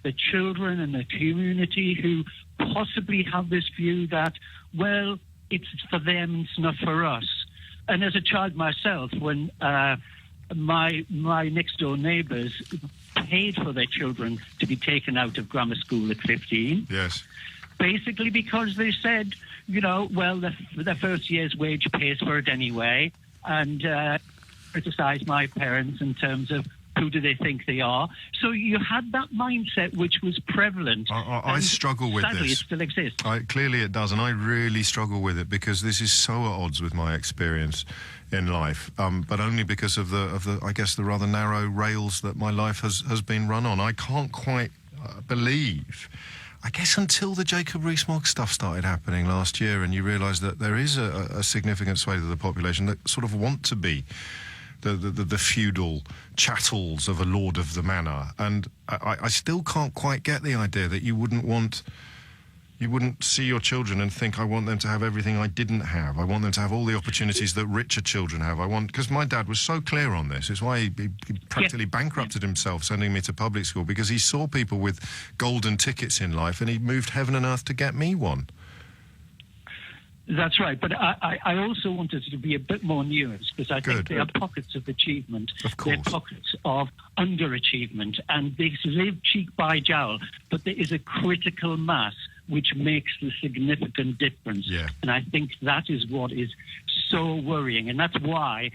the children and the community who possibly have this view that, well, it's for them, it's not for us. And as a child myself, when my next-door neighbours paid for their children to be taken out of grammar school at 15. Yes. Basically because they said, their first year's wage pays for it anyway, and criticised my parents in terms of who do they think they are. So you had that mindset which was prevalent. I struggle with sadly, this. It still exists. Clearly it does, and I really struggle with it because this is so at odds with my experience in life, but only because of the I guess the rather narrow rails that my life has been run on. I can't quite believe, I guess, until the Jacob Rees-Mogg stuff started happening last year, and you realise that there is a significant swathe of the population that sort of want to be the feudal chattels of a lord of the manor. And I still can't quite get the idea that you wouldn't see your children and think, I want them to have everything I didn't have. I want them to have all the opportunities that richer children have. Because my dad was so clear on this. It's why he practically bankrupted himself sending me to public school, because he saw people with golden tickets in life and he moved heaven and earth to get me one. That's right, but I also wanted to be a bit more nuanced, because I think there are pockets of achievement, there are pockets of underachievement, and they live cheek by jowl, but there is a critical mass which makes the significant difference. Yeah. And I think that is what is so worrying, and that's why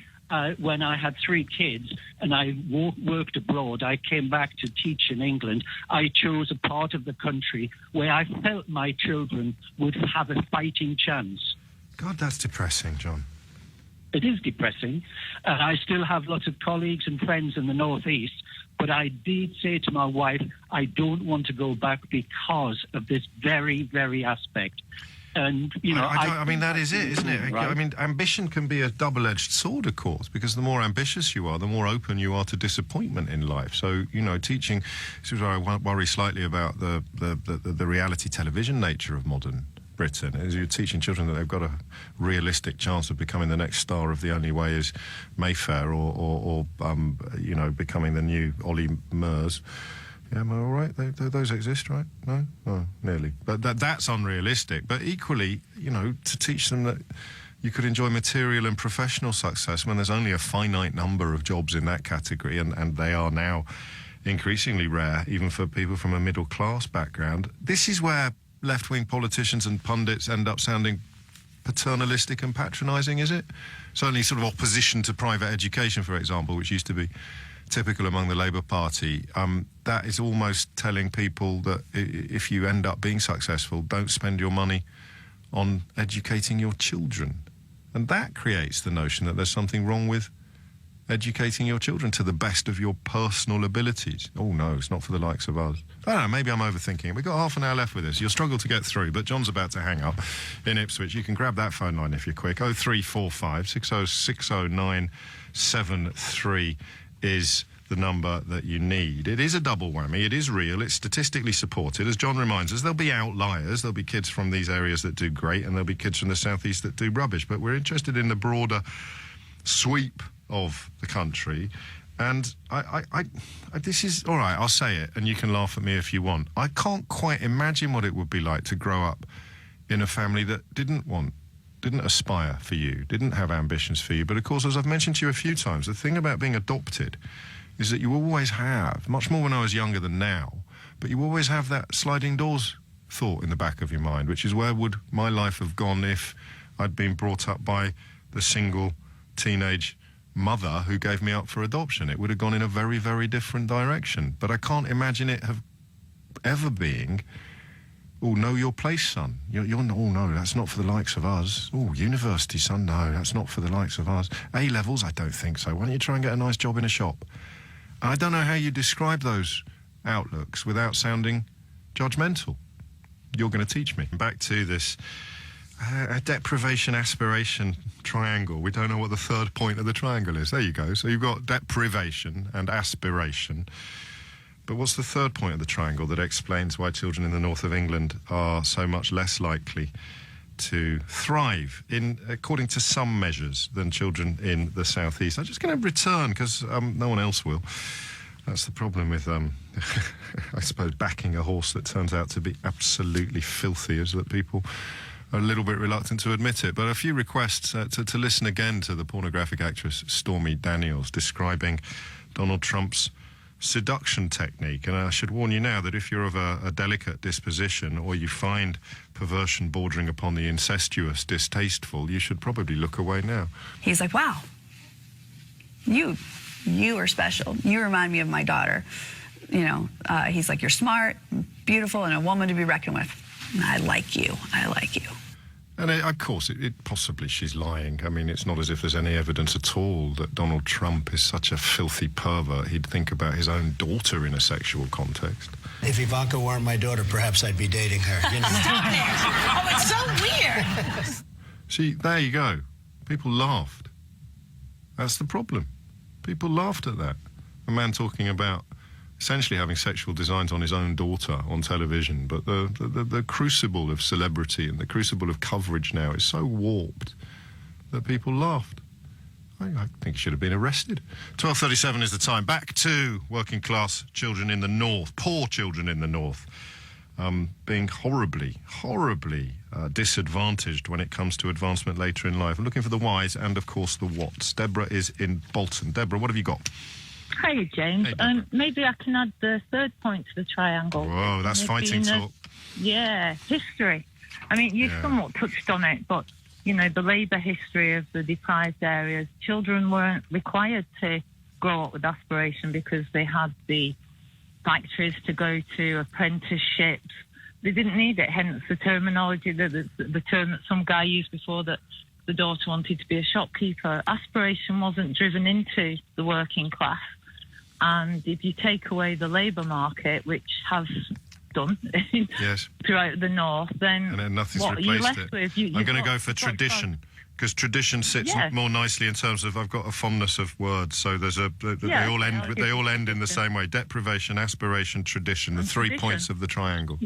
when I had 3 kids and I worked abroad, I came back to teach in England. I chose a part of the country where I felt my children would have a fighting chance. God, that's depressing, John. It is depressing. I still have lots of colleagues and friends in the Northeast, but I did say to my wife, I don't want to go back because of this very, very aspect. And, you know, I mean, that is it, isn't it? Right? I mean, ambition can be a double-edged sword, of course, because the more ambitious you are, the more open you are to disappointment in life. So, you know, teaching, this is where I worry slightly about the reality television nature of modern Britain, is you're teaching children that they've got a realistic chance of becoming the next star of The Only Way is Mayfair, or you know, becoming the new Ollie Murs. Yeah, am I all right? Those exist, right? No? Oh, nearly. But that's unrealistic. But equally, you know, to teach them that you could enjoy material and professional success when there's only a finite number of jobs in that category, and they are now increasingly rare, even for people from a middle-class background. This is where left-wing politicians and pundits end up sounding paternalistic and patronising, is it? Certainly sort of opposition to private education, for example, which used to be typical among the Labour Party. That is almost telling people that if you end up being successful, don't spend your money on educating your children. And that creates the notion that there's something wrong with educating your children to the best of your personal abilities. Oh, no, it's not for the likes of us. I don't know, maybe I'm overthinking it. We've got half an hour left with this. You'll struggle to get through, but John's about to hang up in Ipswich. You can grab that phone line if you're quick. 0345 6060973 is the number that you need. It is a double whammy. It is real. It's statistically supported. As John reminds us, there'll be outliers. There'll be kids from these areas that do great, and there'll be kids from the southeast that do rubbish. But we're interested in the broader sweep of the country. And I this is, all right, I'll say it, and you can laugh at me if you want. I can't quite imagine what it would be like to grow up in a family that didn't aspire for you, didn't have ambitions for you. But of course, as I've mentioned to you a few times, the thing about being adopted is that you always have, much more when I was younger than now, but you always have that sliding doors thought in the back of your mind, which is where would my life have gone if I'd been brought up by the single teenage mother who gave me up for adoption? It would have gone in a very, very different direction. But I can't imagine it ever being, oh, know your place, son. Oh, no, that's not for the likes of us. Oh, university, son, no, that's not for the likes of us. A-levels, I don't think so. Why don't you try and get a nice job in a shop? I don't know how you describe those outlooks without sounding judgmental. You're going to teach me. Back to this deprivation aspiration triangle. We don't know what the third point of the triangle is. There you go. So you've got deprivation and aspiration. But what's the third point of the triangle that explains why children in the north of England are so much less likely to thrive, according to some measures, than children in the southeast? I'm just going to return, because no one else will. That's the problem with, I suppose, backing a horse that turns out to be absolutely filthy, is that people are a little bit reluctant to admit it. But a few requests to listen again to the pornographic actress Stormy Daniels describing Donald Trump's seduction technique. And I should warn you now that if you're of a delicate disposition, or you find perversion bordering upon the incestuous distasteful, you should probably look away now. He's like, wow, you are special. You remind me of my daughter. You know, he's like, you're smart, beautiful, and a woman to be reckoned with. I like you. I like you. And of course, possibly she's lying. I mean, it's not as if there's any evidence at all that Donald Trump is such a filthy pervert. He'd think about his own daughter in a sexual context. If Ivanka weren't my daughter, perhaps I'd be dating her. You know? Stop it! Oh, it's so weird. See, there you go. People laughed. That's the problem. People laughed at that. A man talking about essentially having sexual designs on his own daughter on television, but the crucible of celebrity and the crucible of coverage now is so warped that people laughed. I think he should have been arrested. 12:37 is the time. Back to working class children in the north, poor children in the north, being horribly disadvantaged when it comes to advancement later in life. I'm looking for the whys and, of course, the whats. Deborah is in Bolton. Deborah, what have you got? Hi, James. Hey, maybe I can add the third point to the triangle. Whoa, that's fighting talk. Yeah, history. I mean, you somewhat touched on it, but, you know, the labour history of the deprived areas, children weren't required to grow up with aspiration because they had the factories to go to, apprenticeships. They didn't need it, hence the terminology, the term that some guy used before, that the daughter wanted to be a shopkeeper. Aspiration wasn't driven into the working class. And if you take away the labour market, which has done throughout the north, then nothing's what replaced are you left it. with? I'm going to go for tradition, because tradition sits more nicely in terms of, I've got a fondness of words, so there's they all end in the same way. Deprivation, aspiration, tradition, the 3 points of the triangle.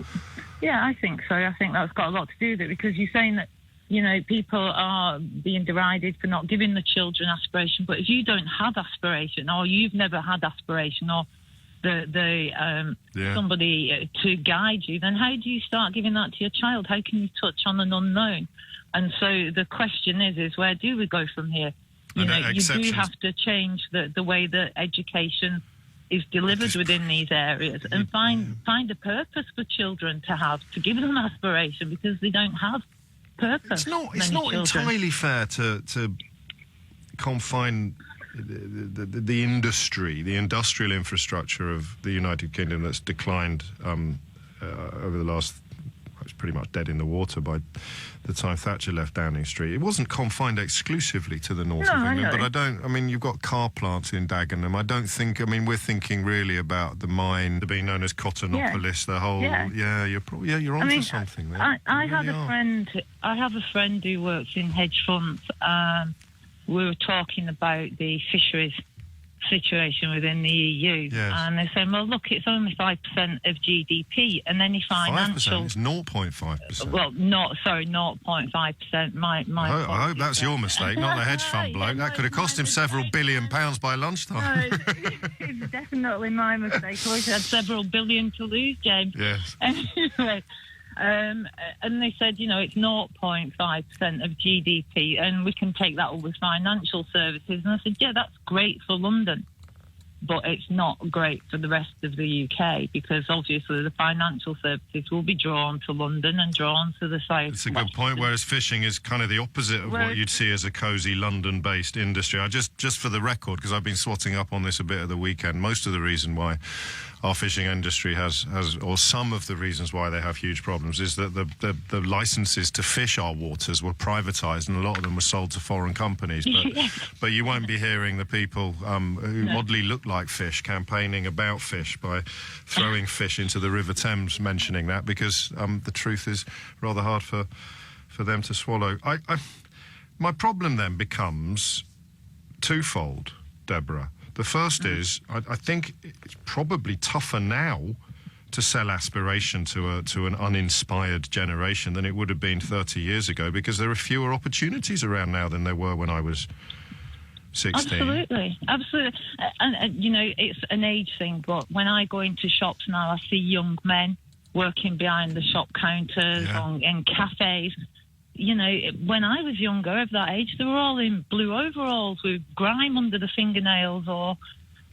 Yeah, I think so. I think that's got a lot to do with it, because you're saying that, you know, people are being derided for not giving the children aspiration, but if you don't have aspiration, or you've never had aspiration, or somebody to guide you, then how do you start giving that to your child? How can you touch on an unknown? And so the question is where do we go from here? You know, you do have to change the way that education is delivered within these areas, and find a purpose for children to have, to give them aspiration, because they don't have purpose. It's not entirely fair to confine the industry, the industrial infrastructure of the United Kingdom that's declined over the last. It's pretty much dead in the water by the time Thatcher left Downing Street. It wasn't confined exclusively to the north of England, but I mean, you've got car plants in Dagenham. We're thinking really about the mine, being known as Cottonopolis, the whole, you're onto something there. I have a friend who works in hedge funds. We were talking about the fisheries situation within the EU, and they're saying, well, look, it's only 5% of GDP, and any financial... 5%? It's 0.5%. Well, 0.5%. I hope that's your mistake, not the hedge fund bloke. That could have cost him several billion pounds by lunchtime. No, it's definitely my mistake. I had several billion to lose, James. Yes. Anyway, and they said, you know, it's 0.5% of GDP, and we can take that up with financial services. And I said, yeah, that's great for London, but it's not great for the rest of the UK, because obviously the financial services will be drawn to London and drawn to the south. It's a good point, whereas fishing is kind of the opposite of what you'd see as a cosy London-based industry. Just for the record, because I've been swatting up on this a bit at the weekend, most of the reason why our fishing industry has, or some of the reasons why they have huge problems, is that the licenses to fish our waters were privatised, and a lot of them were sold to foreign companies. But you won't be hearing the people who oddly look like fish campaigning about fish by throwing fish into the River Thames, mentioning that, because the truth is rather hard for them to swallow. My problem then becomes twofold, Deborah. The first is, I think it's probably tougher now to sell aspiration to an uninspired generation than it would have been 30 years ago, because there are fewer opportunities around now than there were when I was 16. Absolutely. And you know, it's an age thing, but when I go into shops now, I see young men working behind the shop counters in cafes. You know, when I was younger, of that age, they were all in blue overalls with grime under the fingernails, or,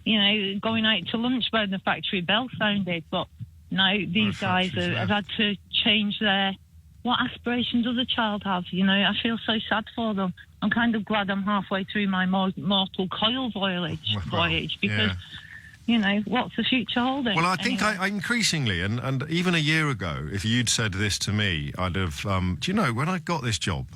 you know, going out to lunch when the factory bell sounded. But now these guys have had to change what aspiration does a child have? You know, I feel so sad for them. I'm kind of glad I'm halfway through my mortal coil voyage, because... You know, what's the future holding? Well, I think I increasingly, and even a year ago, if you'd said this to me, I'd have... do you know, when I got this job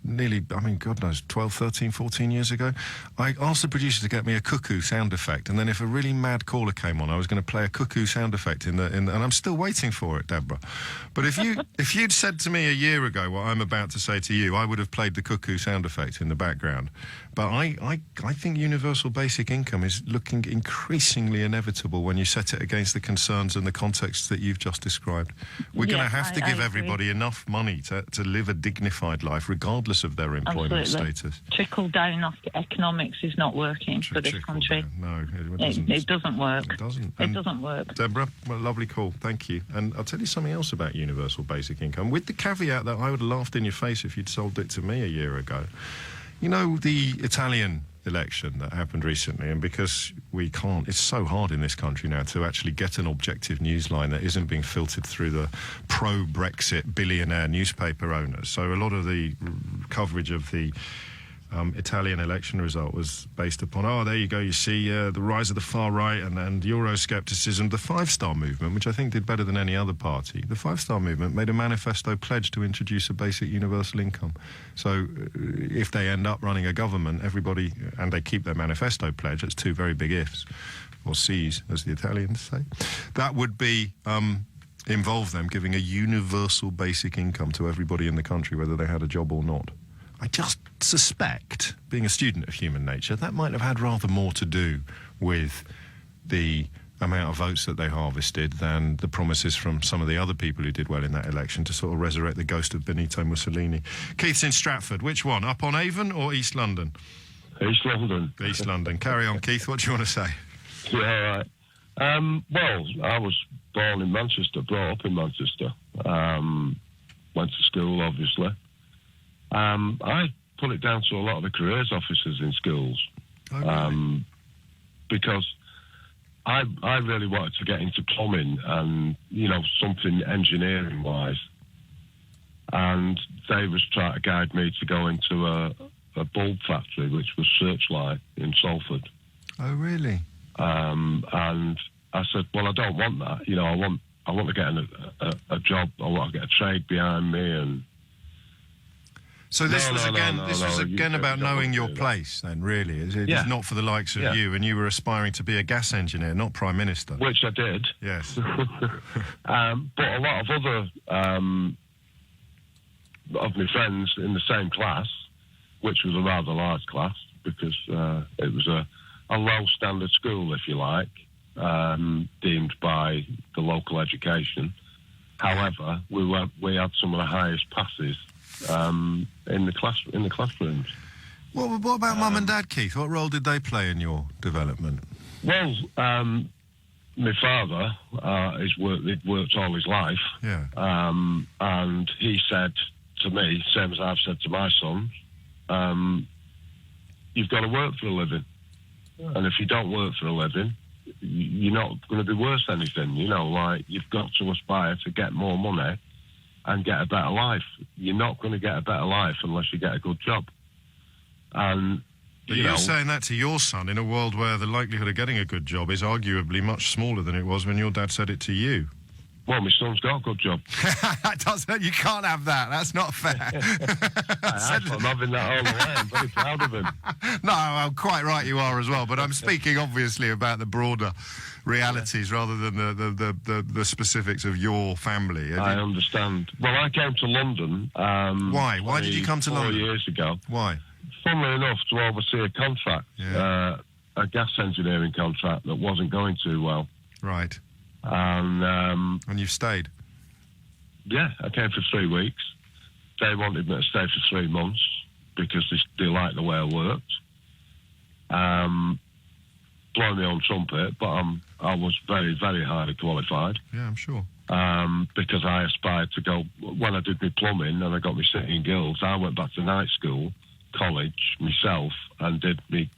nearly, I mean, God knows, 12, 13, 14 years ago, I asked the producer to get me a cuckoo sound effect, and then if a really mad caller came on, I was going to play a cuckoo sound effect and I'm still waiting for it, Deborah. But if you'd said to me a year ago what I'm about to say to you, I would have played the cuckoo sound effect in the background. But I think universal basic income is looking increasingly inevitable when you set it against the concerns and the contexts that you've just described. We're going to have to give everybody enough money to live a dignified life, regardless of their employment status. Trickle-down economics is not working for this country. No, it doesn't work. It doesn't. It doesn't work. Deborah, well, lovely call. Thank you. And I'll tell you something else about universal basic income, with the caveat that I would have laughed in your face if you'd sold it to me a year ago. You know, the Italian election that happened recently, and because we can't, it's so hard in this country now to actually get an objective newsline that isn't being filtered through the pro-Brexit billionaire newspaper owners. So a lot of the coverage of the Italian election result was based upon, oh, there you go, you see the rise of the far right and Euroscepticism. The Five Star Movement, which I think did better than any other party, the Five Star Movement made a manifesto pledge to introduce a basic universal income. So if they end up running a government, everybody, and they keep their manifesto pledge, that's two very big ifs, or C's, as the Italians say, that would be involve them giving a universal basic income to everybody in the country, whether they had a job or not. I just suspect, being a student of human nature, that might have had rather more to do with the amount of votes that they harvested than the promises from some of the other people who did well in that election to sort of resurrect the ghost of Benito Mussolini. Keith's in Stratford. Which one, up on Avon or East London? East London. East London. Carry on, Keith. What do you want to say? Yeah, all right. Well, I was born in Manchester, brought up in Manchester. Went to school, obviously. I put it down to a lot of the careers officers in schools. Oh, really? Because I really wanted to get into plumbing and, you know, something engineering-wise. And they was trying to guide me to go into a bulb factory, which was Searchlight in Salford. Oh, really? And I said, well, I don't want that. You know, I want to get a job. I want to get a trade behind me. And so this was again about knowing your place, then, really. It's not for the likes of you, and you were aspiring to be a gas engineer, not Prime Minister. Which I did. Yes. But a lot of other of my friends in the same class, which was a rather large class, because it was a low-standard school, if you like, deemed by the local education. However, we had some of the highest passes in the classrooms. What about Mum and Dad, Keith? What role did they play in your development? Well, my father he'd worked all his life, and he said to me, same as I've said to my sons, you've got to work for a living, and if you don't work for a living, you're not going to be worth anything. You know, like, you've got to aspire to get more money and get a better life. You're not going to get a better life unless you get a good job. And but you're saying that to your son in a world where the likelihood of getting a good job is arguably much smaller than it was when your dad said it to you. Well, my son's got a good job. You can't have that. That's not fair. I'm having that all the way. I'm very proud of him. No, I'm quite right, you are as well. But I'm speaking, obviously, about the broader realities rather than the specifics of your family. I understand. Well, I came to London. Why? Why did you come to London? 4 years ago. Why? Funnily enough, to oversee a contract, a gas engineering contract that wasn't going too well. Right. And you've stayed? Yeah, I came for 3 weeks. They wanted me to stay for 3 months because they liked the way I worked. Blowing my own trumpet, but I was very, very highly qualified. Yeah, I'm sure. Because I aspired to go, when I did my plumbing and I got my City and Guilds, I went back to night school, college, myself, and did me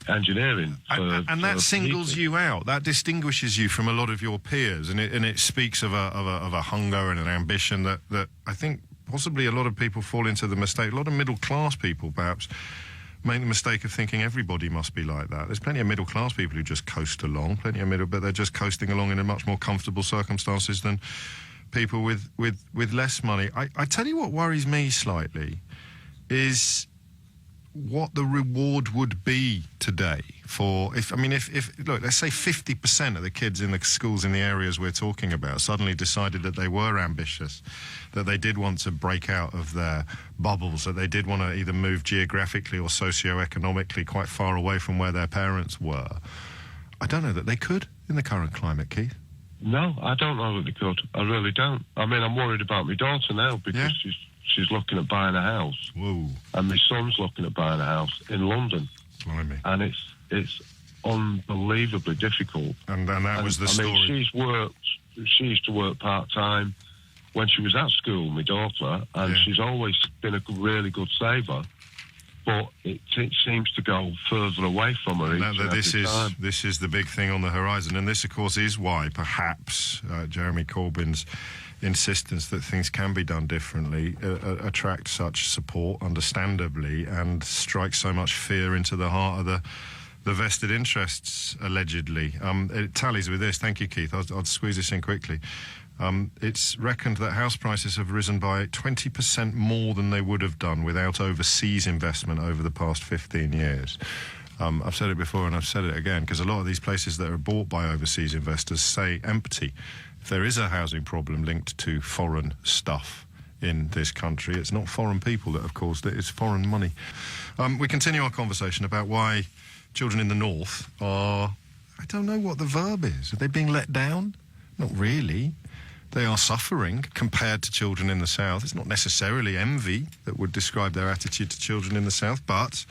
engineering. And that singles you out. That distinguishes you from a lot of your peers, and it speaks of a hunger and an ambition that I think possibly a lot of people fall into the mistake. A lot of middle-class people, perhaps, make the mistake of thinking everybody must be like that. There's plenty of middle-class people who just coast along, but they're just coasting along in a much more comfortable circumstances than people with less money. I tell you what worries me slightly is what the reward would be today for if look, let's say 50% of the kids in the schools in the areas we're talking about suddenly decided that they were ambitious, that they did want to break out of their bubbles, that they did want to either move geographically or socio-economically quite far away from where their parents were. I don't know that they could in the current climate, Keith. No, I don't know that they could. I really don't. I mean, I'm worried about my daughter now because she's looking at buying a house. Whoa. And my son's looking at buying a house in London. Blimey. And it's unbelievably difficult. And that was the story. I mean, she used to work part-time when she was at school, my daughter, and she's always been a really good saver. But it seems to go further away from her each and every time. This is the big thing on the horizon, and this, of course, is why perhaps Jeremy Corbyn's insistence that things can be done differently attracts such support, understandably, and strikes so much fear into the heart of the vested interests, allegedly. It tallies with this. Thank you, Keith. I'll squeeze this in quickly. It's reckoned that house prices have risen by 20% more than they would have done without overseas investment over the past 15 years. I've said it before and I've said it again, because a lot of these places that are bought by overseas investors stay empty. If there is a housing problem linked to foreign stuff in this country, it's not foreign people that have caused it, it's foreign money. We continue our conversation about why children in the north are, I don't know what the verb is. Are they being let down? Not really. They are suffering compared to children in the south. It's not necessarily envy that would describe their attitude to children in the south, but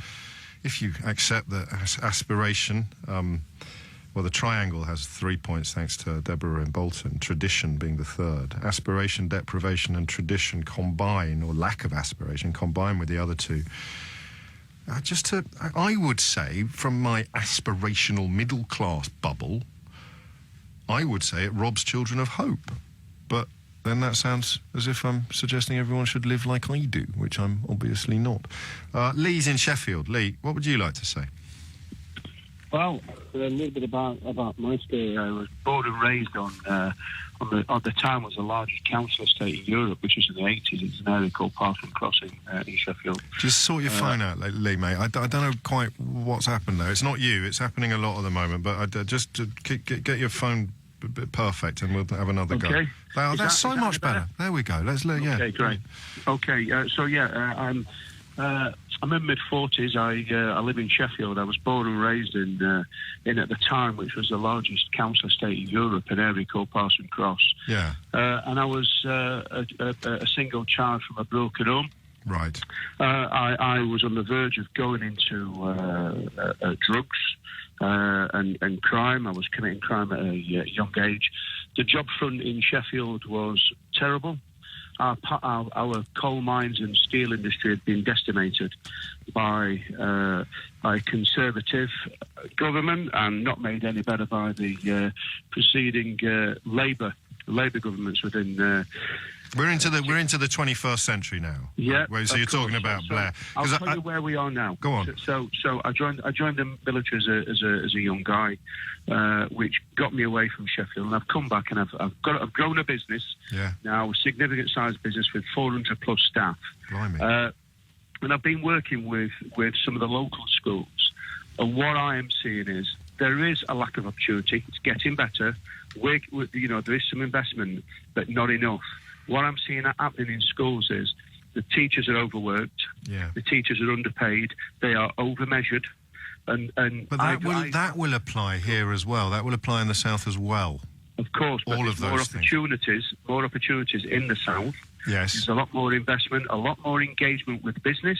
if you accept that aspiration, well, the triangle has 3 points thanks to Deborah in Bolton, tradition being the third. Aspiration, deprivation and tradition combine, or lack of aspiration, combine with the other two. I would say, from my aspirational middle-class bubble, I would say it robs children of hope. But then that sounds as if I'm suggesting everyone should live like I do, which I'm obviously not. Lee's in Sheffield. Lee, what would you like to say? Well, a little bit about my story. I was born and raised on the time was the largest council estate in Europe, which was in the 80s. It's an area called Parkland Crossing in Sheffield. Just sort your phone out, Lee, mate. I don't know quite what's happened there. It's not you. It's happening a lot at the moment. But just get your phone perfect, and we'll have another go. That's so much better. There we go. Okay, great. Okay, I'm in mid-40s. I live in Sheffield. I was born and raised in at the time, which was the largest council estate in Europe, an area called Parson Cross. Yeah. And I was a single child from a broken home. Right. I was on the verge of going into drugs and crime. I was committing crime at a young age. The job front in Sheffield was terrible. Our coal mines and steel industry had been decimated by Conservative government, and not made any better by the preceding Labour governments within. We're into the 21st century now. Yeah. So you're talking about Blair. I'll tell you where we are now. Go on. So I joined the military as a young guy, which got me away from Sheffield, and I've come back and I've grown a business. Yeah. Now, a significant sized business with 400 plus staff. Blimey. And I've been working with some of the local schools, and what I am seeing is there is a lack of opportunity. It's getting better. There is some investment, but not enough. What I'm seeing happening in schools is the teachers are overworked. Yeah. The teachers are underpaid. They are overmeasured. But that will apply here as well. That will apply in the south as well. Of course, but all of those more opportunities in the south. Yes. There's a lot more investment, a lot more engagement with business.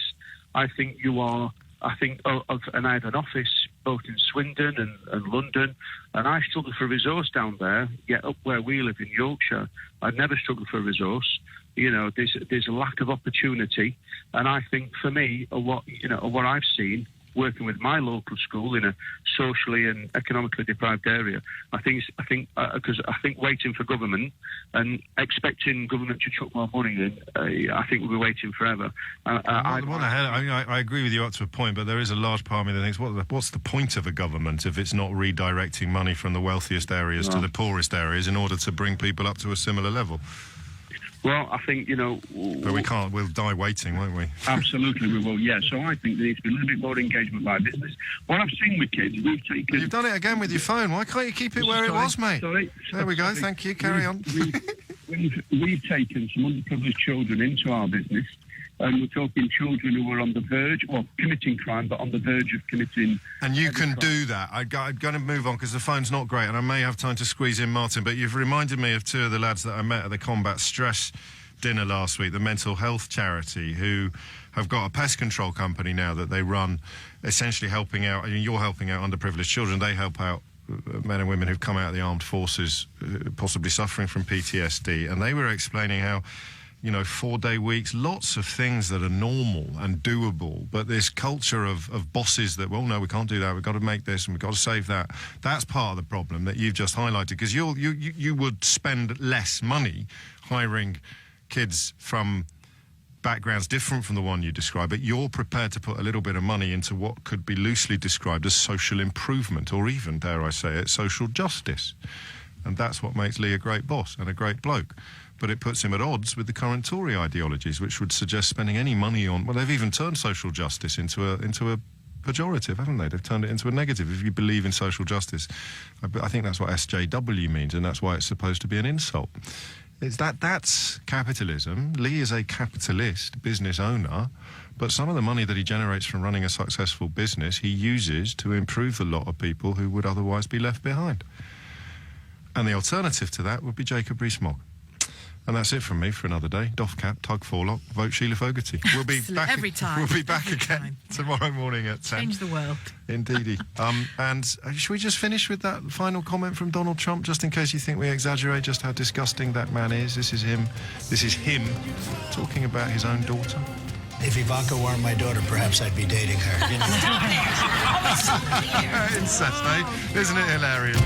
I think and I have an office both in Swindon and London, and I struggle for a resource down there. Yet up where we live in Yorkshire, I'd never struggle for a resource. There's a lack of opportunity, and I think for me, what I've seen working with my local school in a socially and economically deprived area. I think waiting for government and expecting government to chuck more money in, I think we'll be waiting forever. What the hell? I agree with you up to a point, but there is a large part of me that thinks, what's the point of a government if it's not redirecting money from the wealthiest areas to the poorest areas in order to bring people up to a similar level? Well, I think, But we can't. We'll die waiting, won't we? Absolutely, we will, yeah. So I think there needs to be a little bit more engagement by business. What I've seen with kids, we've taken... You've done it again with your phone. Why can't you keep it where it was, mate? There we go. Thank you. Carry on. We've taken some underprivileged children into our business, and we're talking children who are on the verge, well, committing crime, but on the verge of committing... And you can do that. I'm going to move on because the phone's not great, and I may have time to squeeze in Martin, but you've reminded me of two of the lads that I met at the Combat Stress dinner last week, the mental health charity, who have got a pest control company now that they run, essentially helping out... I mean, you're helping out underprivileged children. They help out men and women who've come out of the armed forces, possibly suffering from PTSD, and they were explaining how... 4-day weeks, lots of things that are normal and doable, but this culture of bosses that, well, no, we can't do that, we've got to make this and we've got to save that. That's part of the problem that you've just highlighted, because you would spend less money hiring kids from backgrounds different from the one you describe, but you're prepared to put a little bit of money into what could be loosely described as social improvement, or even, dare I say it, social justice. And that's what makes Lee a great boss and a great bloke. But it puts him at odds with the current Tory ideologies, which would suggest spending any money on... Well, they've even turned social justice into a pejorative, haven't they? They've turned it into a negative. If you believe in social justice, I think that's what SJW means, and that's why it's supposed to be an insult. That's capitalism. Lee is a capitalist business owner, but some of the money that he generates from running a successful business, he uses to improve the lot of people who would otherwise be left behind. And the alternative to that would be Jacob Rees-Mogg. And that's it from me for another day. Doff cap, tug forelock, vote Sheila Fogarty. We'll be back every time. We'll be back again tomorrow morning at 10. Change the world. Indeedy. And should we just finish with that final comment from Donald Trump, just in case you think we exaggerate just how disgusting that man is? This is him talking about his own daughter. If Ivanka weren't my daughter, perhaps I'd be dating her. Incest, eh? Isn't it hilarious?